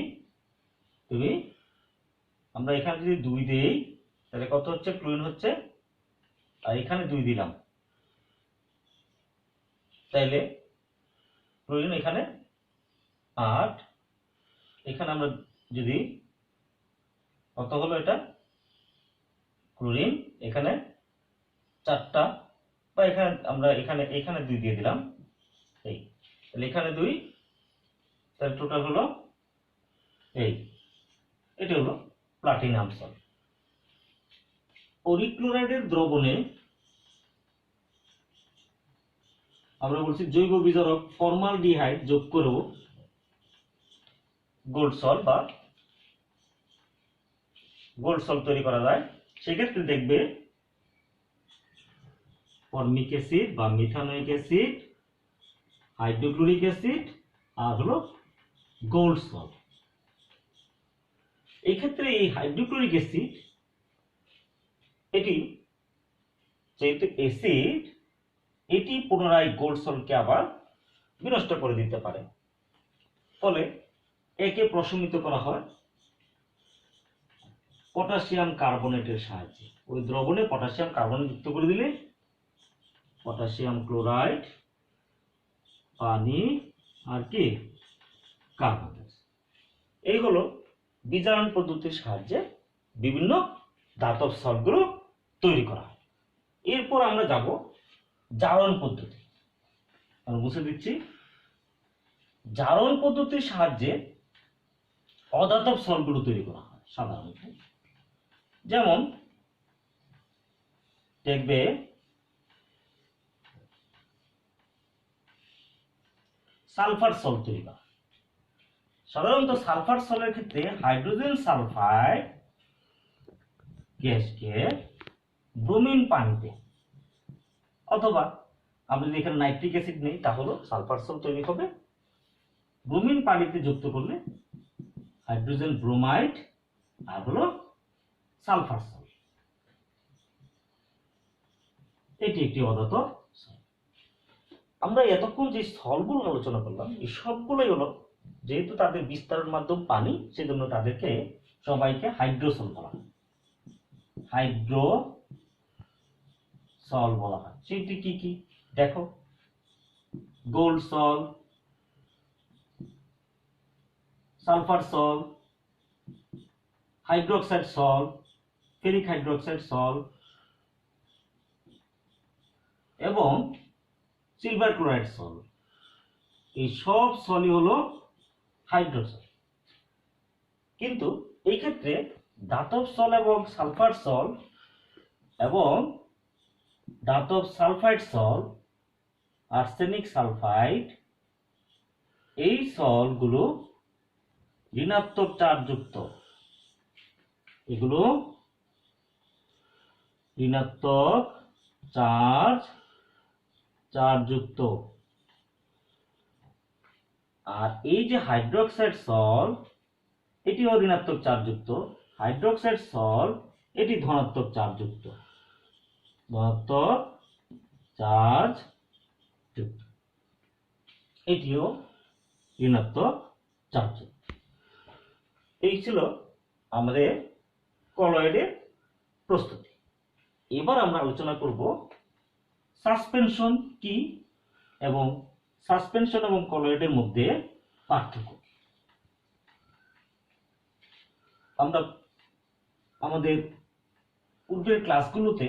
আমরা এখানে যদি 2 দেই তাহলে কত হচ্ছে? ক্লোরিন হচ্ছে, আর এখানে 2 দিলাম তাইলে ক্লোরিন এখানে 8, এখানে আমরা যদি কত হলো? এটা ক্লোরিন এখানে 4টা, বা এখানে আমরা এখানে 2 দিয়ে দিলাম, এই তাহলে এখানে 2, তাহলে টোটাল হলো এটা হলো প্লাটিনাম সল্ট। পরিক্লোরাইডের দ্রবণে আমরা বলছি জৈব বিজারক ফর্মালডিহাইড যোগ করেও গোল্ড সল্ট তৈরি করা যায়। সেক্ষেত্রে দেখবে ফর্মিক অ্যাসিড বা মিথানোয়িক অ্যাসিড, হাইড্রোক্লোরিক অ্যাসিড, আর হলো গোল্ড সল্ট। এই ক্ষেত্রে এই হাইড্রোক্লোরিক অ্যাসিড এটি যেহেতু অ্যাসিড, এটি পুনরায় গোল্ড সল্টকে আবার বিনষ্ট করে দিতে পারে, ফলে একে প্রশমিত করা হয় পটাশিয়াম কার্বনেটের সাহায্যে। ওই দ্রবণে পটাশিয়াম কার্বনেট যুক্ত করে দিলে পটাশিয়াম ক্লোরাইড, পানি, আর কি কার্বন। এই হলো বিজারণ পদ্ধতির সাহায্যে বিভিন্ন ধাতব সল্টগুলো তৈরি করা হয়। এরপর আমরা যাব জারণ পদ্ধতি। আমি বুঝে দিচ্ছি, জারণ পদ্ধতির সাহায্যে অধাতব সল্টগুলো তৈরি করা হয় সাধারণত। যেমন দেখবে সালফার সল্ট তৈরি করা। সাধারণত সালফার সল্টের ক্ষেত্রে হাইড্রোজেন সালফাইড গ্যাসকে ব্রোমিন পানিতে, অথবা আমরা যদি এখানে নাইট্রিক অ্যাসিড নেই তাহলে সালফার সল্ট তৈরি হবে। ব্রোমিন পানিতে যুক্ত করলে হাইড্রোজেন ব্রোমাইড আর হলো সালফার সল্ট। এটি একটি অধাতব সল্ট। আমরা এতক্ষণ যে সল্টগুলো আলোচনা করলাম এই সবগুলোই হলো, যেহেতু তাদের বিস্তারের মাধ্যম পানি, সেজন্য তাদেরকে সবাইকে হাইড্রোসল বলা হয়। হাইড্রোসল বলা হয়। সেটি কি কি দেখো, গোল্ড সল, সালফার সল, হাইড্রোক্সাইড সল, ফেরিক হাইড্রোক্সাইড সল এবং সিলভার ক্লোরাইড সল। এই সব সলই হলো হাইড্রোসল। কিন্তু এই ক্ষেত্রে ধাতব সল এবং সালফার সল এবং ধাতব সালফাইড সল, আর্সেনিক সালফাইড, এই সলগুলো ঋণাত্মক চার্জযুক্ত। এগুলো ঋণাত্মক চার্জযুক্ত। আর এই যে হাইড্রোক্সাইড সল, এটিও ঋণাত্মক চার্জযুক্ত। হাইড্রোক্সাইড সল এটি ধনাত্মক চার্জযুক্ত। ধনাত্মক চার্জযুক্ত, এটিও ঋণাত্মক চার্জযুক্ত। এই ছিল আমাদের কলয়েডের প্রস্তুতি। এবার আমরা আলোচনা করব সাসপেনশন কি এবং সাসপেনশন এবং কলয়েডের মধ্যে পার্থক্য। আমরা আমাদের পূর্বের ক্লাসগুলোতে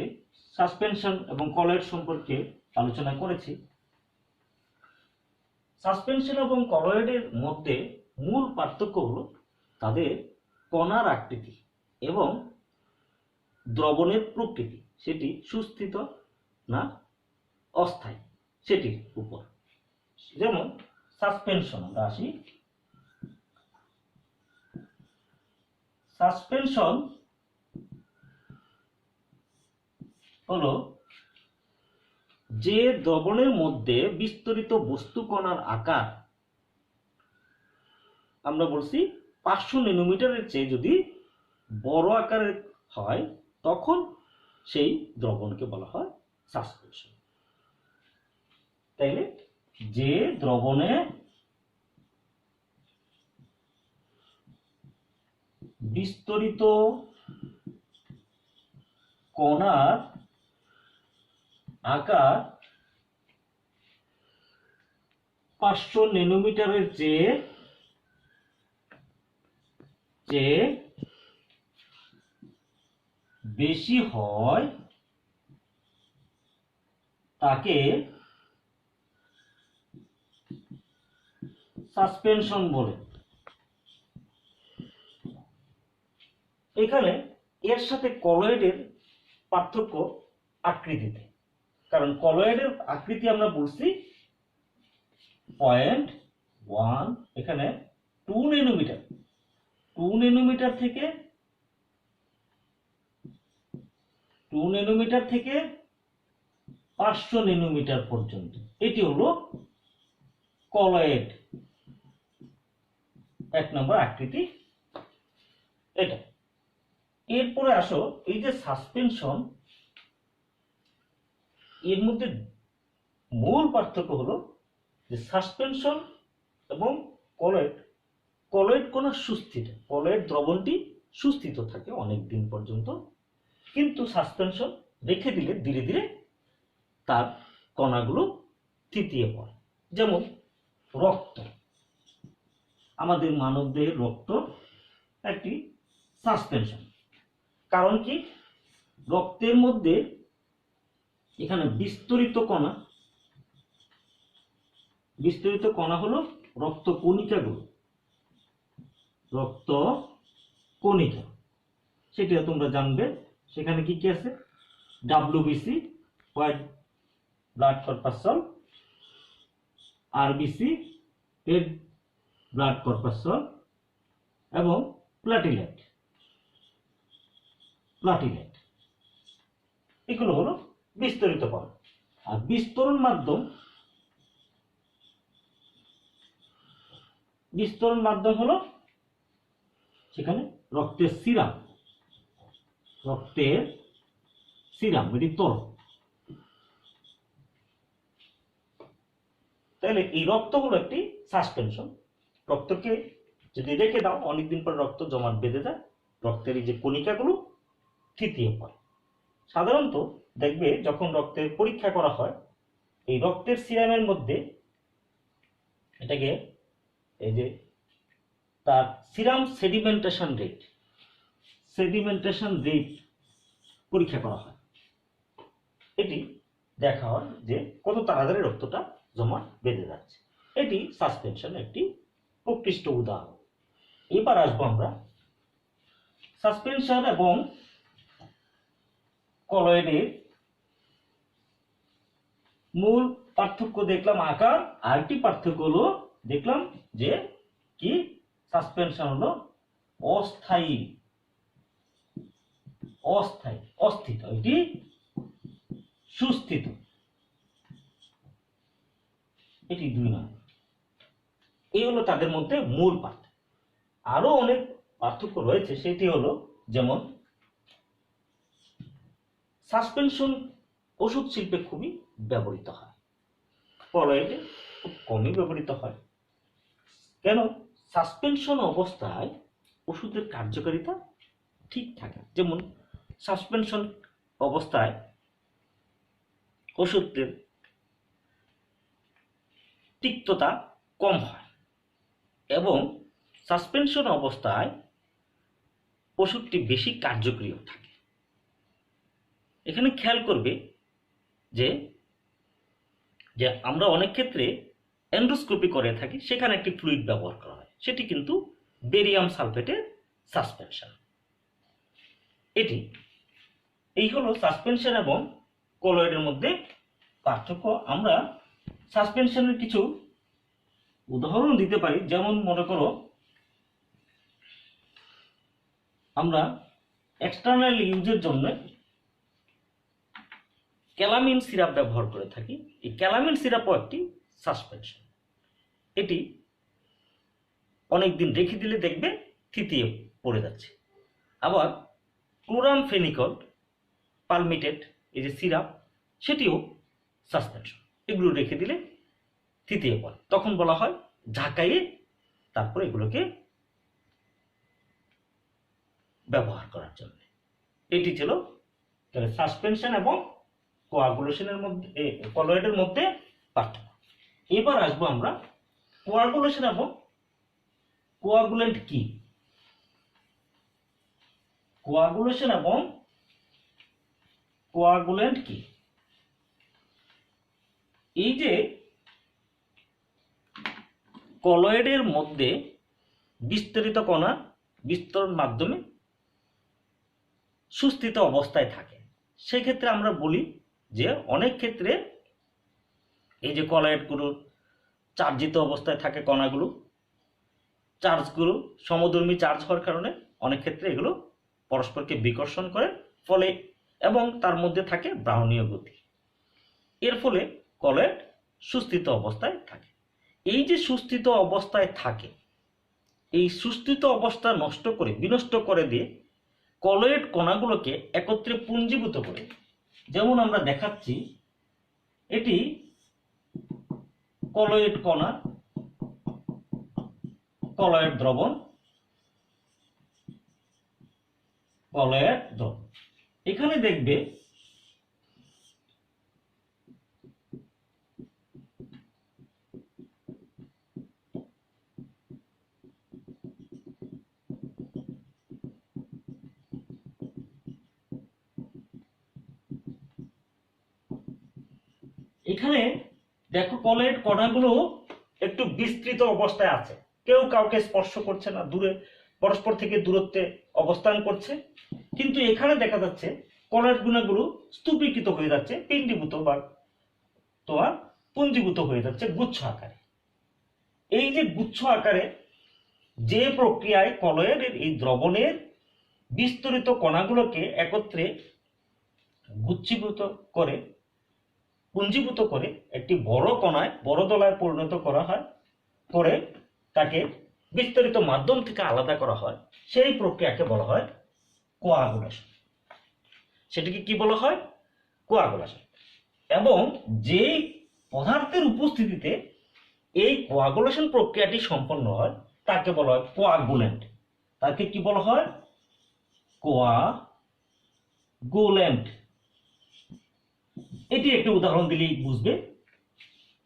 সাসপেনশন এবং কলয়েড সম্পর্কে আলোচনা করেছি। সাসপেনশন এবং কলয়েডের মধ্যে মূল পার্থক্য হলো তাদের কণার আকৃতি এবং দ্রবণের প্রকৃতি, সেটি সুস্থিত না অস্থায়ী সেটির উপর। যেমন সাসপেনশন, আমরা আসি। সাসপেনশন হলো যে দ্রবণের মধ্যে বিস্তরিত বস্তু কণার আকার আমরা বলছি 500 ন্যানোমিটারের চেয়ে যদি বড় আকারের হয় তখন সেই দ্রবণকে বলা হয় সাসপেনশন। তাইলে যে দ্রবণে বিস্তরিত কণার আকার 500 ন্যানোমিটারের চেয়ে বেশি হয় তাকে সাসপেনশন বলে। এখানে এর সাথে কলয়েডের পার্থক্য আকৃতিতে, কারণ কলয়েডের আকৃতি আমরা বলছি 0.1, এখানে 2 ন্যানোমিটার, 2 ন্যানোমিটার থেকে 500 ন্যানোমিটার পর্যন্ত এটি হলো কলয়েড 1 নম্বর আকৃতি এটা। এরপরে আসো এই যে সাসপেনশন, এর মধ্যে মূল পার্থক্য হলো যে সাসপেনশন এবং কলয়েড, কলয়েড কণা সুস্থিত, কলয়েড দ্রবণটি সুস্থিত থাকে অনেক দিন পর্যন্ত, কিন্তু সাসপেনশন রেখে দিলে ধীরে ধীরে তার কণাগুলো থিতিয়ে পড়ে। যেমন রক্ত, আমাদের মানবদেহের রক্ত একটি সাসপেনশন। কারণ কি, রক্তের মধ্যে এখানে বিস্তরিত কণা হলো রক্ত কণিকাগুলো, রক্ত কণিকা, সেটা তোমরা জানবে। সেখানে কি কি আছে, WBC white blood corpuscle, RBC red blood corpuscle এবং প্লাটিলেট, এগুলো হলো বিস্তরিত কণা। আর বিস্তরণ মাধ্যম হলো সেখানে রক্তের সিরাম, এটি তরল। তাহলে এই রক্ত হলো একটি সাসপেনশন। রক্তকে যদি রেখে দাও অনেকদিন পর রক্ত জমাট বেঁধে যায়, রক্তের এই যে কণিকাগুলো থিতিয়ে পড়ে। সাধারণত দেখবে যখন রক্তের পরীক্ষা করা হয়, এই রক্তের সিরামের মধ্যে এটাকে এই যে তার সিরাম সেডিমেন্টেশন রেট পরীক্ষা করা হয়। এটি দেখা হয় যে কত তাড়াতাড়ি রক্তটা জমা বেঁধে যাচ্ছে। এটি সাসপেনশন একটি প্রকৃষ্ট উদাহরণ। এবার আসবো আমরা সাসপেনশন এবং কলয়েডের মূল পার্থক্য দেখলাম আকার, আরেকটি পার্থক্য হলো দেখলাম যে কি সাসপেনশন হলো অস্থিত, এটি সুস্থিত, এটি 2 নম্বর। এই হলো তাদের মধ্যে মূল পার্থক্য। আরো অনেক পার্থক্য রয়েছে, সেটি হলো যেমন সাসপেনশন ওষুধ শিল্পে খুবই ব্যবহৃত হয়, কলয়েডে খুব কমই ব্যবহৃত হয়। কেন, সাসপেনশন অবস্থায় ওষুধের কার্যকারিতা ঠিক থাকে। যেমন সাসপেনশন অবস্থায় ওষুধের তিক্ততা কম হয় এবং সাসপেনশন অবস্থায় ওষুধটি বেশি কার্যকরী থাকে। এখানে খেয়াল করবে যে আমরা অনেক ক্ষেত্রে এন্ডোস্কোপি করে থাকি, সেখানে একটি ফ্লুইড ব্যবহার করা হয়, সেটি কিন্তু বেরিয়াম সালফেটের সাসপেনশন। এই হলো সাসপেনশন এবং কলয়েডের মধ্যে পার্থক্য। আমরা সাসপেনশনের কিছু উদাহরণ দিতে পারি। যেমন মনে করো আমরা এক্সটার্নাল ইউজের জন্য ক্যালামিন সিরাপ ব্যবহার করে থাকি। এই ক্যালামিন সিরাপও একটি সাসপেনশন। এটি অনেকদিন রেখে দিলে দেখবে থিতিয়ে পড়ে যাচ্ছে। আবার ক্লোরামফেনিকল পালমিটেড এই যে সিরাপ, সেটিও সাসপেনশন। এগুলো রেখে দিলে থিতিয়ে পড়ে, তখন বলা হয় ঝাঁকাইয়ে তারপর এগুলোকে ব্যবহার করার জন্য। এটি ছিল সাসপেনশন এবং কোয়াগুলেশনের মধ্যে, কলয়েডের মধ্যে পার্থক্য। এবার আসবো আমরা কোয়াগুলেশন এবং কোয়াগুলেন্ট কি। কোয়াগুলেশন এবং কোয়াগুলেন্ট কি? এই যে কলয়েডের মধ্যে বিস্তারিত কণা বিস্তরণ মাধ্যমে সুস্থিত অবস্থায় থাকে, সেক্ষেত্রে আমরা বলি যে অনেক ক্ষেত্রে এই যে কলয়েডগুলো চার্জিত অবস্থায় থাকে, কণাগুলো চার্জগুলো সমধর্মী চার্জ হওয়ার কারণে অনেক ক্ষেত্রে এগুলো পরস্পরকে বিকর্ষণ করে, ফলে এবং তার মধ্যে থাকে ব্রাউনীয় গতি। এর ফলে কলয়েড সুস্থিত অবস্থায় থাকে। এই যে সুস্থিত অবস্থায় থাকে, এই সুস্থিত অবস্থা নষ্ট করে, বিনষ্ট করে দিয়ে কলয়েড কণাগুলোকে একত্রে পুঞ্জীভূত করে, যেমন আমরা দেখাচ্ছি, এটি কলয়েড কণা, কলয়েড দ্রবণ, কলয়েড দ্রবণ। এখানে দেখবে এখানে দেখো কলয়েড কণাগুলো একটু বিস্তৃত অবস্থায় আছে, কেউ কাউকে স্পর্শ করছে না, দূরে পরস্পর থেকে দূরত্বে অবস্থান করছে। কিন্তু এখানে দেখা যাচ্ছে কলয়েড কণাগুলো স্তূপীকৃত হয়ে যাচ্ছে, পিণ্ডীভূত বা তোমার পুঞ্জীভূত হয়ে যাচ্ছে গুচ্ছ আকারে। এই যে গুচ্ছ আকারে যে প্রক্রিয়ায় কলয়েডের এই দ্রবণের বিস্তরিত কণাগুলোকে একত্রে গুচ্ছীভূত করে, পুঞ্জীভূত করে একটি বড় কণায়, বড় দলায় পরিণত করা হয়, পরে তাকে বিস্তারিত মাধ্যম থেকে আলাদা করা হয়, সেই প্রক্রিয়াকে বলা হয় কোয়াগুলেশন। সেটিকে কি বলা হয়? কোয়াগুলেশন। এবং যে পদার্থের উপস্থিতিতে এই কোয়াগুলেশন প্রক্রিয়াটি সম্পন্ন হয় তাকে বলা হয় কোয়াগুলেন্ট। তাকে কি বলা হয়? কোয়াগুলেন্ট। এটি একটি উদাহরণ দিলেই বুঝবে।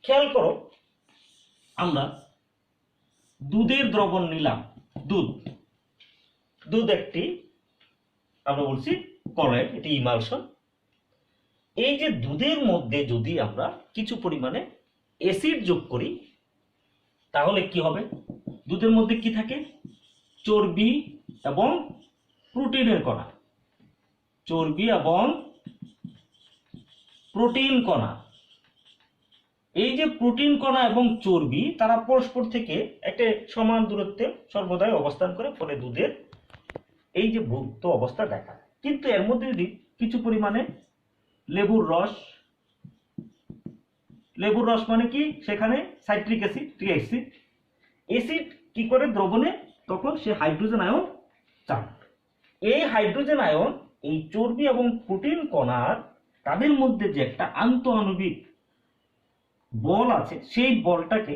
খেয়াল করো, আমরা দুধের দ্রবণ নিলাম, দুধ একটি আমরা বলছি কলয়েড, এটি ইমালশন। এই যে দুধের মধ্যে যদি আমরা কিছু পরিমাণে অ্যাসিড যোগ করি তাহলে কি হবে? দুধের মধ্যে কি থাকে? চর্বি এবং প্রোটিনের কণা, চর্বি এবং প্রোটিন কণা। এই যে প্রোটিন কণা এবং চর্বি, তারা পরস্পর থেকে একটা সমান দূরত্বে সর্বদাই অবস্থান করে, ফলে দুধের এই যে ভুক্ত অবস্থা দেখা। কিন্তু এর মধ্যে যদি কিছু পরিমাণে লেবুর রস মানে কি? সেখানে সাইট্রিক অ্যাসিড, অ্যাসিড কি করে দ্রবণে? তখন সে হাইড্রোজেন আয়ন চাপ। এই হাইড্রোজেন আয়ন এই চর্বি এবং প্রোটিন কণার তাদের মধ্যে যে একটা আন্তঃআণবিক বল আছে, সেই বলটাকে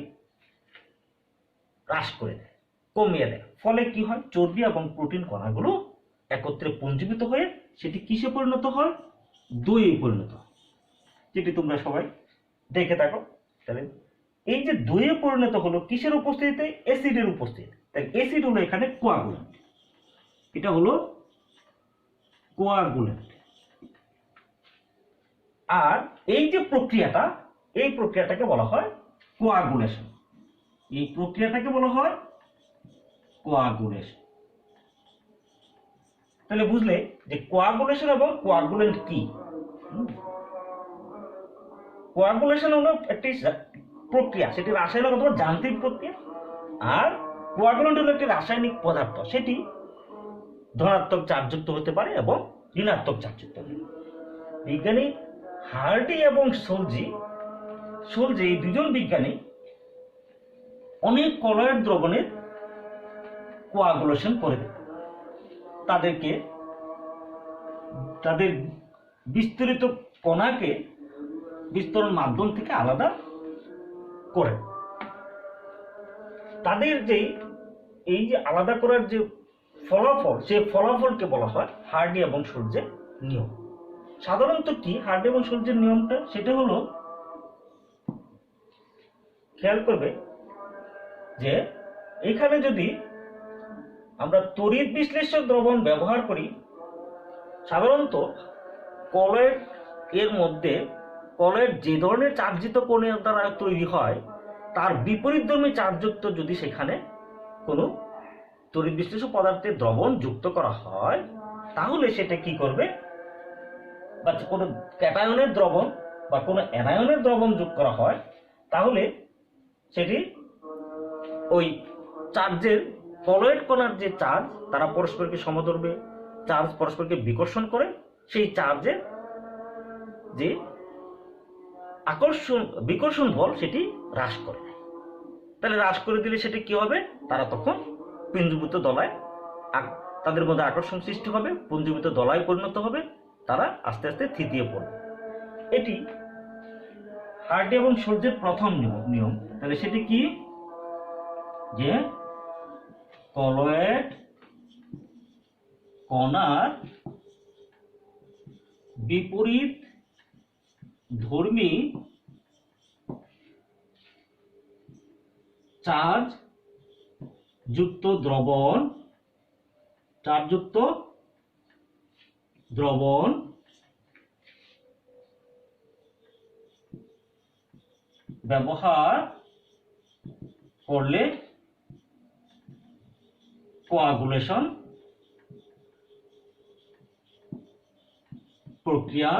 হ্রাস করে দেয়, কমিয়ে দেয়। ফলে কি হয়? চর্বি এবং প্রোটিন কণাগুলো একত্রে পুঞ্জীভূত হয়ে সেটি কিসে পরিণত হয়? দইয়ে পরিণত হয়, যেটি তোমরা সবাই দেখে থাকো। তাহলে এই যে দইয়ে পরিণত হলো কিসের উপস্থিতিতে? অ্যাসিডের উপস্থিতিতে। তাই অ্যাসিড হলো এখানে কোয়াগুলেন্ট। এটা হলো কোয়াগুলেন্ট। আর এই যে প্রক্রিয়াটা, এই প্রক্রিয়াটাকে বলা হয় কোয়াগুলেশন। এই প্রক্রিয়াটাকে বলা হয় কোয়াগুলেশন। তাহলে বুঝলে যে কোয়াগুলেশন এবং কোয়াগুলেন্ট কি। কোয়াগুলেশন হলো একটি প্রক্রিয়া, সেটি রাসায়নিক অথবা যান্ত্রিক প্রক্রিয়া। আর কোয়াগুলেন্ট হলো একটি রাসায়নিক পদার্থ, সেটি ধনাত্মক চার্জযুক্ত হতে পারে এবং ঋণাত্মক চার্জযুক্ত হতে পারে। বিজ্ঞানী হার্ডি এবং সোলজি এই দুজন বিজ্ঞানী অনেক কলয়েড দ্রবণের কোয়াগুলেশন করে দেয়। তাদের বিস্তরিত কণাকে বিস্তরণ মাধ্যম থেকে আলাদা করে। তাদের এই যে আলাদা করার যে ফলাফল, সেই ফলাফলকে বলা হয় হার্ডি এবং সোলজের নিয়ম। সাধারণত কি হার্ডি এবং সোলজের নিয়মটা? সেটা হলো, খেয়াল করবে যে এখানে যদি আমরা তড়িৎ বিশ্লেষক দ্রবণ ব্যবহার করি, সাধারণত কলয়েড এর মধ্যে কলয়েড যে ধরনের চার্জিত কণার দ্বারা তৈরি হয়, তার বিপরীতধর্মী চার্জযুক্ত যদি সেখানে কোনো তড়িৎ বিশ্লেষক পদার্থের দ্রবণ যুক্ত করা হয়, তাহলে সেটা কি করবে, বা কোনো ক্যাটায়নের দ্রবণ বা কোনো অ্যানায়নের দ্রবণ যোগ করা হয়, তাহলে সেটি ওই চার্জের কলয়েড কণার যে চার্জ, তারা পরস্পরকে সমধর্মী চার্জ পরস্পরকে বিকর্ষণ করে সেই চার্জের যে বিকর্ষণ বল সেটি হ্রাস করে দেয়। তাহলে হ্রাস করে দিলে সেটা কি হবে, তারা তখন পুঞ্জীভূত দলায়, তাদের মধ্যে আকর্ষণ সৃষ্টি হবে, পুঞ্জীভূত দলায় পরিণত হবে, তারা আস্তে আস্তে থিতিয়ে পড়বে। এটি হার্ডি এবং সোলজের প্রথম নিয়ম। তাহলে সেটি কি, যে কলয়েড কণার বিপরীত ধর্মী চার্জ যুক্ত দ্রবণ ব্যবহার করলে কোয়াগুলেশন প্রক্রিয়া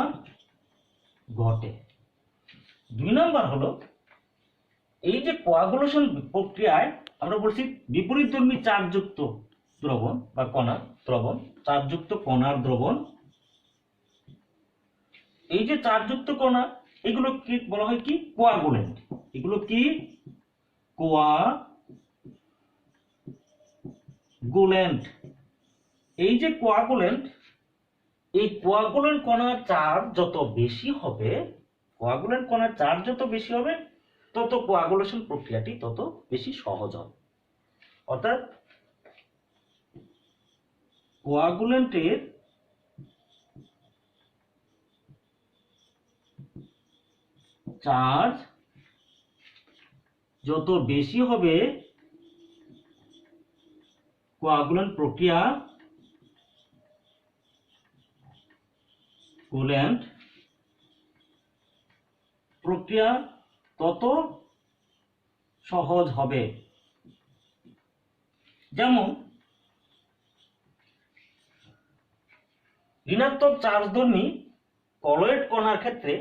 ঘটে। 2 নম্বর হলো, এই যে কোয়াগুলেশন প্রক্রিয়ায় আমরা বলছি বিপরীতধর্মী চার্জযুক্ত দ্রবণ বা কণার দ্রবণ, চার্জযুক্ত কণার দ্রবণ, এই যে চার্জযুক্ত কণা, এগুলো কি বলা হয়, কি কোয়াগুলেন্ট। এগুলো কি কোয়াগুলেন্ট। এই যে কোয়াগুলেন্ট, এই কোয়াগুলেন্ট কণার চার্জ যত বেশি হবে, তত কোয়াগুলেশন প্রক্রিয়াটি তত বেশি সহজ হবে। অর্থাৎ কোয়াগুলেন্টের চার্জ যত বেশি হবে, কোয়াগুলেন্ট প্রক্রিয়া তত সহজ হবে। যেমন ঋণাত্মক চার্জধর্মী কলয়েড কণার ক্ষেত্রে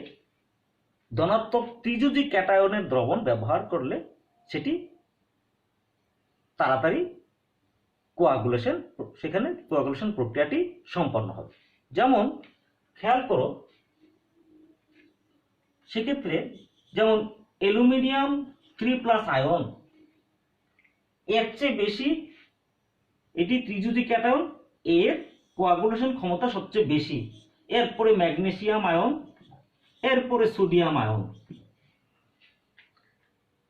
ধনাত্মক ত্রিযুজি ক্যাটায়নের দ্রবণ ব্যবহার করলে সেটি তাড়াতাড়ি কোয়াগুলেশন প্রক্রিয়াটি সম্পন্ন হবে। যেমন খেয়াল করো, সেক্ষেত্রে যেমন অ্যালুমিনিয়াম 3+ আয়ন, এর চেয়ে বেশি, এটি ত্রিযুজি ক্যাটায়ন, এর কোয়াগুলেশন ক্ষমতা সবচেয়ে বেশি। এরপরে ম্যাগনেসিয়াম আয়ন, এরপরে সোডিয়াম আয়ন,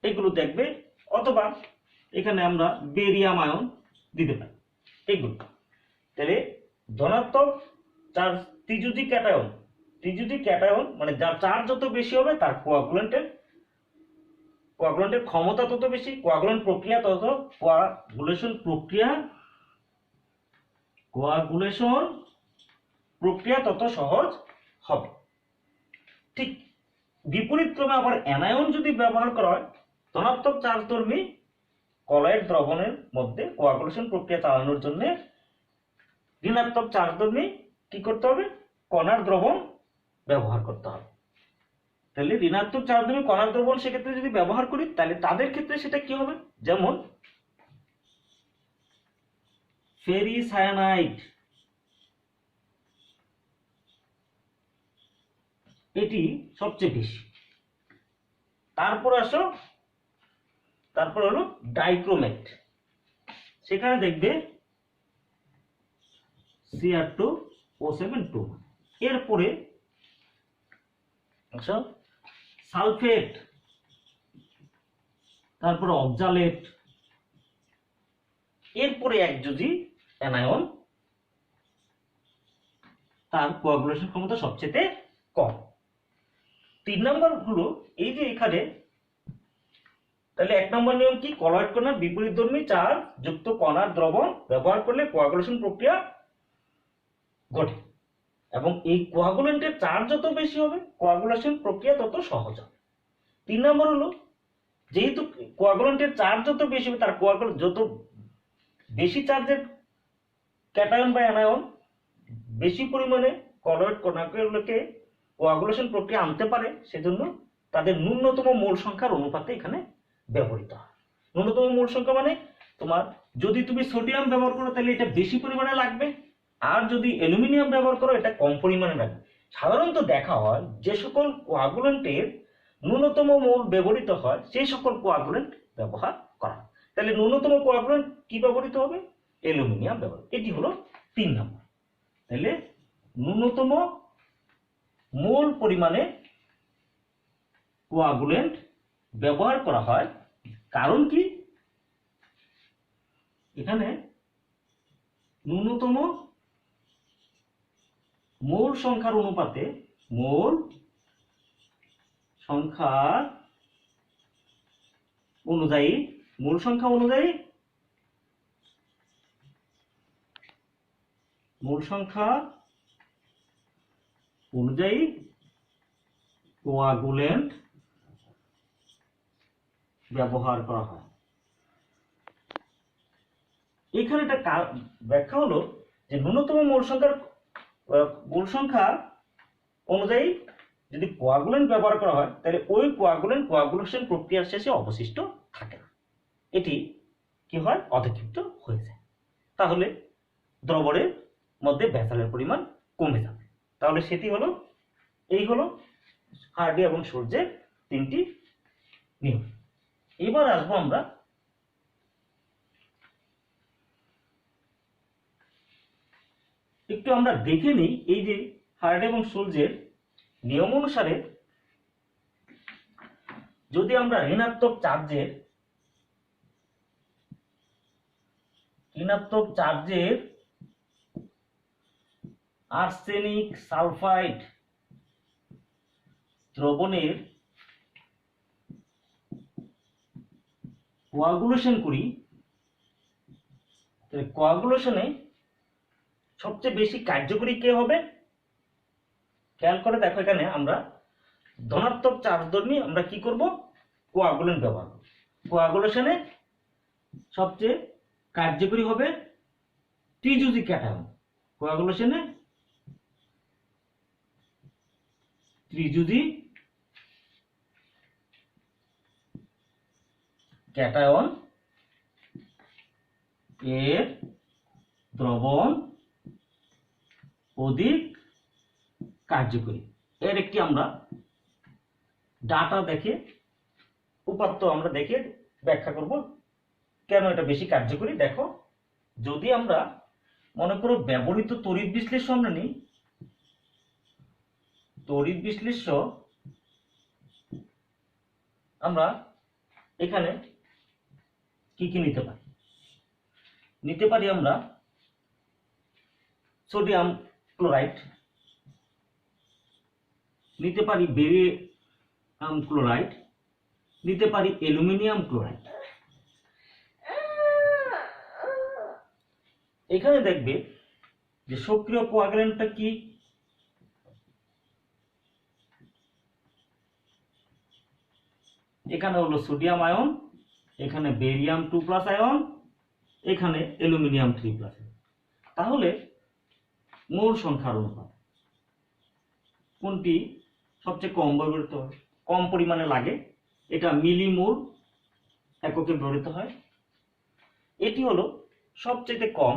এগুলো দেখবে, অথবা এখানে আমরা বেরিয়াম আয়ন দিতে পারি। এগুলো তাহলে ধনাত্মক চার্জ ত্রিযুজি ক্যাটায়ন মানে যার চার্জ যত বেশি হবে, তার কোয়াগুলেন্টের ক্ষমতা তত বেশি, কোয়াগুলেশন প্রক্রিয়া তত সহজ হবে। ঠিক বিপরীত ক্রমে আবার অ্যানায়ন যদি ব্যবহার করা হয়, ধনাত্মক চার্জধর্মী কলয়েড দ্রবণের মধ্যে কোয়াগুলেশন প্রক্রিয়া চালানোর জন্য ঋণাত্মক চার্জধর্মী কি করতে হবে, কণার দ্রবণ ব্যবহার করতে হবে। তাহলে ঋণাত্মক চার্জধর্মী কণার দ্রবণ সেক্ষেত্রে যদি ব্যবহার করি, তাহলে তাদের ক্ষেত্রে সেটা কি হবে, যেমন ফেরিসায়ানাইড, এটি সবচেয়ে বেশি। তারপর হলো ডাইক্রোমেট, সেখানে দেখবে Cr2O7 2। এরপরে সালফেট, তারপরে অক্সালেট, এরপরে একযোজি অ্যানায়ন, তার কোয়াগুলেশন ক্ষমতা সবচেয়ে কম। 3 নম্বর হলো এই যে এখানে, তাহলে 1 নম্বর নিয়ম কি, কলয়েড কণার বিপরীতধর্মী চার্জ যুক্ত কণার দ্রবণ ব্যবহার করলে কোয়াগুলেশন প্রক্রিয়া ঘটে, এবং এই কোয়াগুলেন্টের চার্জ যত বেশি হবে কোয়াগুলেশন প্রক্রিয়া তত সহজ হবে। 3 নম্বর হলো যেহেতু কোয়াগুলেন্টের চার্জ যত বেশি হবে, তার যত বেশি চার্জের ক্যাটায়ন বা অ্যানায়ন বেশি পরিমাণে কলয়েড কণাগুলোকে কোয়াগুলেশন প্রক্রিয়া আনতে পারে, সেজন্য তাদের ন্যূনতম মোল সংখ্যার অনুপাতে এখানে ব্যবহৃত হয়। ন্যূনতম মোল সংখ্যা মানে তোমার যদি তুমি সোডিয়াম ব্যবহার করো তাহলে এটা বেশি পরিমাণে লাগবে, আর যদি অ্যালুমিনিয়াম ব্যবহার করো এটা কম পরিমাণে লাগবে। সাধারণত দেখা হয় যে সকল কোয়াগুলেন্টের ন্যূনতম মোল ব্যবহৃত হয় সেই সকল কোয়াগুলেন্ট ব্যবহার করা হয়। তাহলে ন্যূনতম কোয়াগুলেন্ট কি ব্যবহৃত হবে, অ্যালুমিনিয়াম ব্যবহার। এটি হলো 3 নম্বর। তাহলে ন্যূনতম মোল পরিমাণে কোয়াগুলেন্ট ব্যবহার করা হয়, কারণ কি এখানে ন্যূনতম মোল সংখ্যার অনুপাতে মোল সংখ্যা অনুযায়ী কোয়াগুলেন্ট ব্যবহার করা হয়। এখানে একটা ব্যাখ্যা হলো যে ন্যূনতম মোল সংখ্যা অনুযায়ী যদি কোয়াগুলেন্ট ব্যবহার করা হয় তাহলে ওই কোয়াগুলেশন প্রক্রিয়ার শেষে অবশিষ্ট থাকে না, এটি কি হয়, অধিক্ষিপ্ত হয়ে যায়। তাহলে দ্রবণের মধ্যে ভেজালের পরিমাণ কমে যাবে। তাহলে সেটি হলো হার্ডি এবং সূর্যের 3টি নিয়ম। এবার আসবো আমরা একটু দেখে নিই এই যে হার্ডি এবং সূর্যের নিয়ম অনুসারে যদি আমরা ঋণাত্মক চার্জের আর্সেনিক সালফাইড দ্রবণের কোয়াগুলেশন করি, তাহলে কোয়াগুলেশনে সবচেয়ে বেশি কার্যকরী কে হবে, খেয়াল করে দেখো এখানে আমরা ধনাত্মক চার্জধর্মী আমরা কি করব, কোয়াগুলেন্ট ব্যবহার করব। কোয়াগুলেশনে সবচেয়ে কার্যকরী হবে ত্রিযুজি ক্যাটায়ন। কোয়াগুলেশনে ত্রিযুজি ক্যাটায়ন এর দ্রবণ অধিক কার্যকরী। এর একটি আমরা ডাটা দেখে উপাত্ত আমরা দেখে ব্যাখ্যা করব কেন এটা বেশি কার্যকরী। দেখো, যদি আমরা মনে করো ব্যবহৃত তড়িৎ বিশ্লেষ্য আমরা নিই, তড়িৎ বিশ্লেষ্য আমরা এখানে কি কি নিতে পারি আমরা সোডিয়াম ক্লোরাইড নিতে পারি, বেরিয়াম ক্লোরাইড নিতে পারি, অ্যালুমিনিয়াম ক্লোরাইড। এখানে দেখবে যে সক্রিয় কোয়াগুলেন্টটা কি, এখানে হলো সোডিয়াম আয়ন, এখানে বেরিয়াম 2+ আয়ন, এখানে অ্যালুমিনিয়াম 3+। তাহলে মোল সংখ্যার অনুপাত কোনটি সবচেয়ে কম ব্যবহৃত হয়, কম পরিমাণে লাগে, এটা মিলিমোল এককে ব্যবহৃত হয়। এটি হলো সবচেয়ে কম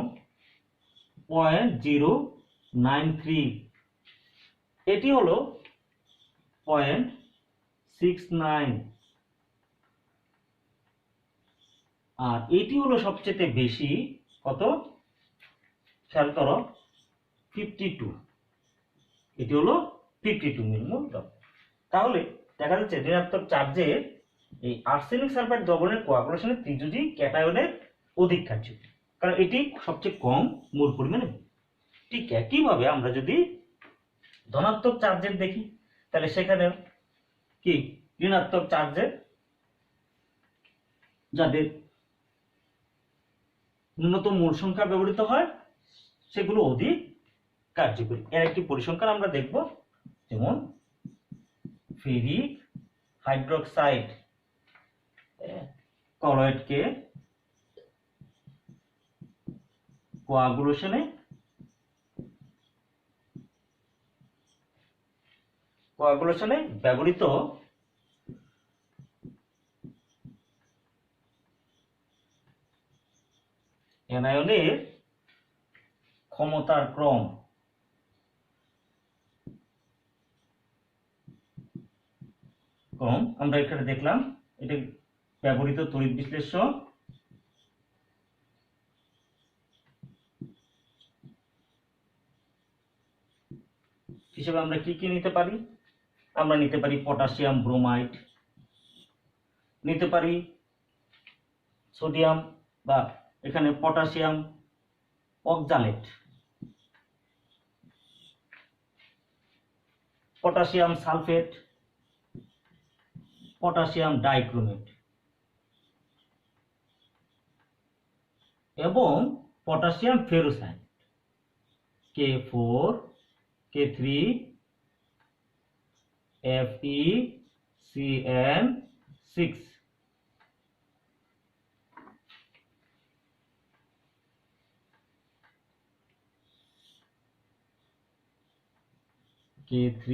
0.093। এটি হলো 0.69, আর এটি হলো সবচেয়ে বেশি, কত খেয়াল করো, 52, এটি হলো 52 মিলিমোল দ্রবণ। তাহলে দেখা যাচ্ছে ঋণাত্মক চার্জের এই আর্সেনিক সালফাইড দ্রবণের কোয়াগুলেশনের ত্রিযুজি ক্যাটায়নের অধিক কার্যকরী, কারণ এটি সবচেয়ে কম মোল পরিমাণে। ঠিক একইভাবে আমরা যদি ধনাত্মক চার্জের দেখি, তাহলে সেখানে কি ঋণাত্মক চার্জের যাদের ন্যূনতম মোল সংখ্যা ব্যবহৃত হয় সেগুলো অধিক কার্যকরী। এর একটি পরিসংখ্যান আমরা দেখব, যেমন ফেরিক হাইড্রোক্সাইড কলয়েডকে কোয়াগুলেশনে ব্যবহৃত অ্যানায়নের ক্ষমতার ক্রম আমরা এখানে দেখলাম। এটা ব্যবহৃত তড়িৎ বিশ্লেষ্য হিসেবে আমরা কি কি নিতে পারি? আমরা নিতে পারি পটাশিয়াম ব্রোমাইড, নিতে পারি সোডিয়াম বা এখানে potassium oxalate, potassium sulphate, potassium dichromate এবং potassium ফেরোসাইড K4, K3, FeCN6। K3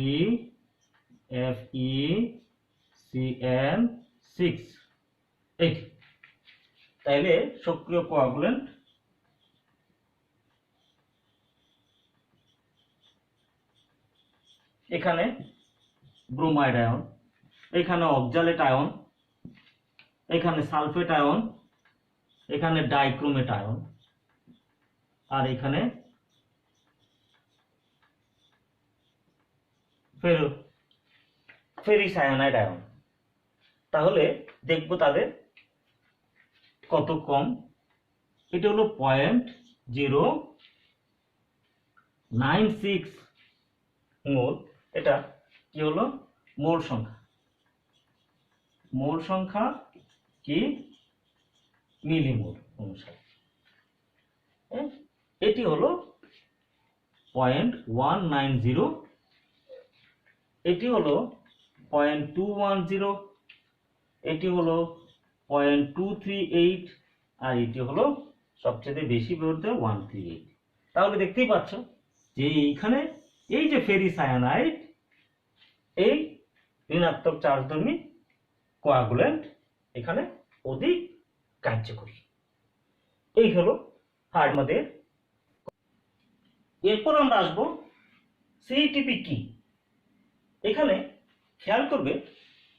FeCN6, এই তাইলে সক্রিয় কোয়াগুলেন্ট এখানে ব্রোমাইড আয়ন, এখানে অক্সালেট আয়ন, এখানে সালফেট আয়ন, এখানে ডাইক্রোমেট আয়ন, আর এখানে ফেরিসায়ানাইড আয়ন। তাহলে দেখব তাদের কত কম। এটা হলো 0.096 মোল। এটা কি হলো? মোল সংখ্যা কি মিলিমোল অনুসারে। এটি হলো 0.190, এটি হলো 0.210, এটি হলো 0.238, আর এটি হলো সবচেয়ে বেশি ব্যবহৃত 138। তাহলে দেখতেই পাচ্ছ যে এইখানে এই যে ফেরিসায়ানাইড, এই ঋণাত্মক চার্জধর্মী কোয়াগুলেন্ট এখানে অধিক কার্যকরী। এই হলো আমাদের। এরপর আমরা আসবো সিইটিপি কি। এখানে খেয়াল করবে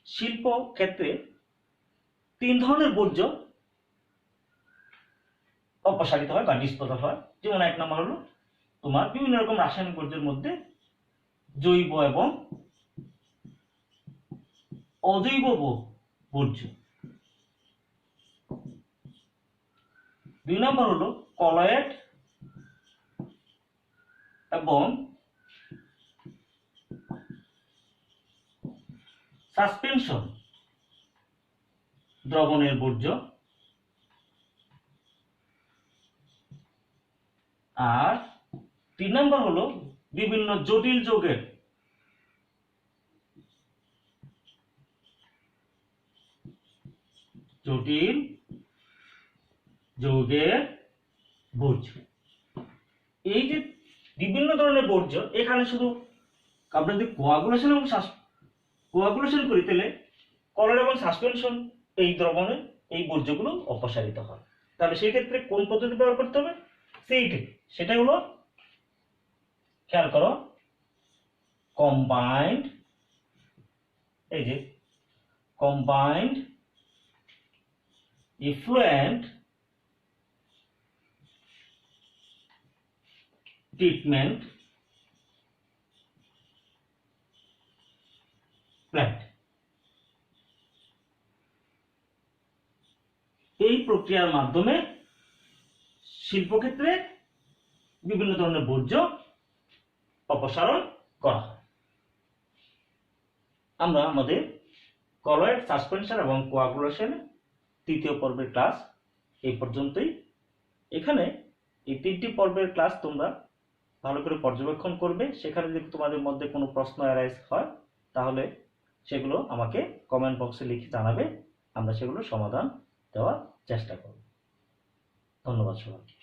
শিল্প ক্ষেত্রে 3 ধরনের বর্জ্য অপসারিত হয় বা ডিসপোজাল হয়। যেমন 1 নম্বর হলো তোমার বিভিন্ন রকম রাসায়নিক বর্জ্যের মধ্যে জৈব এবং অজৈব বর্জ্য। 2 নম্বর হলো কলয়েড এবং সাসপেনশন দ্রবণের বর্জ্য। আর 3 নম্বর হলো বিভিন্ন জটিল যৌগের বর্জ্য। এই যে বিভিন্ন ধরনের বর্জ্য, এখানে শুধু আমরা যদি কোয়াগুলেশন করি তাহলে কলয়েড এবং সাসপেনশন এই দ্রবণে এই বর্জ্যগুলো অপসারিত হয়। তাহলে সেই ক্ষেত্রে কোন পদ্ধতি ব্যবহার করতে হবে? সিইটিপি। সেটা হলো, খেয়াল করো, কম্বাইন্ড এই যে কম্বাইন্ড ইফ্লুয়েন্ট ট্রিটমেন্ট প্ল্যান্ট, এই প্রক্রিয়ার মাধ্যমে শিল্পক্ষেত্রে বিভিন্ন ধরনের বর্জ্য অপসারণ করা হয়। আমরা আমাদের কলয়েড সাসপেনশন এবং কোয়াগুলেশন তৃতীয় পর্বের ক্লাস এই পর্যন্তই। এখানে এই 3টি পর্বের ক্লাস তোমরা ভালো করে পর্যবেক্ষণ করবে। সেখানে যদি তোমাদের মধ্যে কোনো প্রশ্ন অ্যারাইজ হয় তাহলে সেগুলো আমাকে কমেন্ট বক্সে লিখে জানাবে, আমরা সেগুলো সমাধান দেওয়ার চেষ্টা করব। ধন্যবাদ সবাইকে।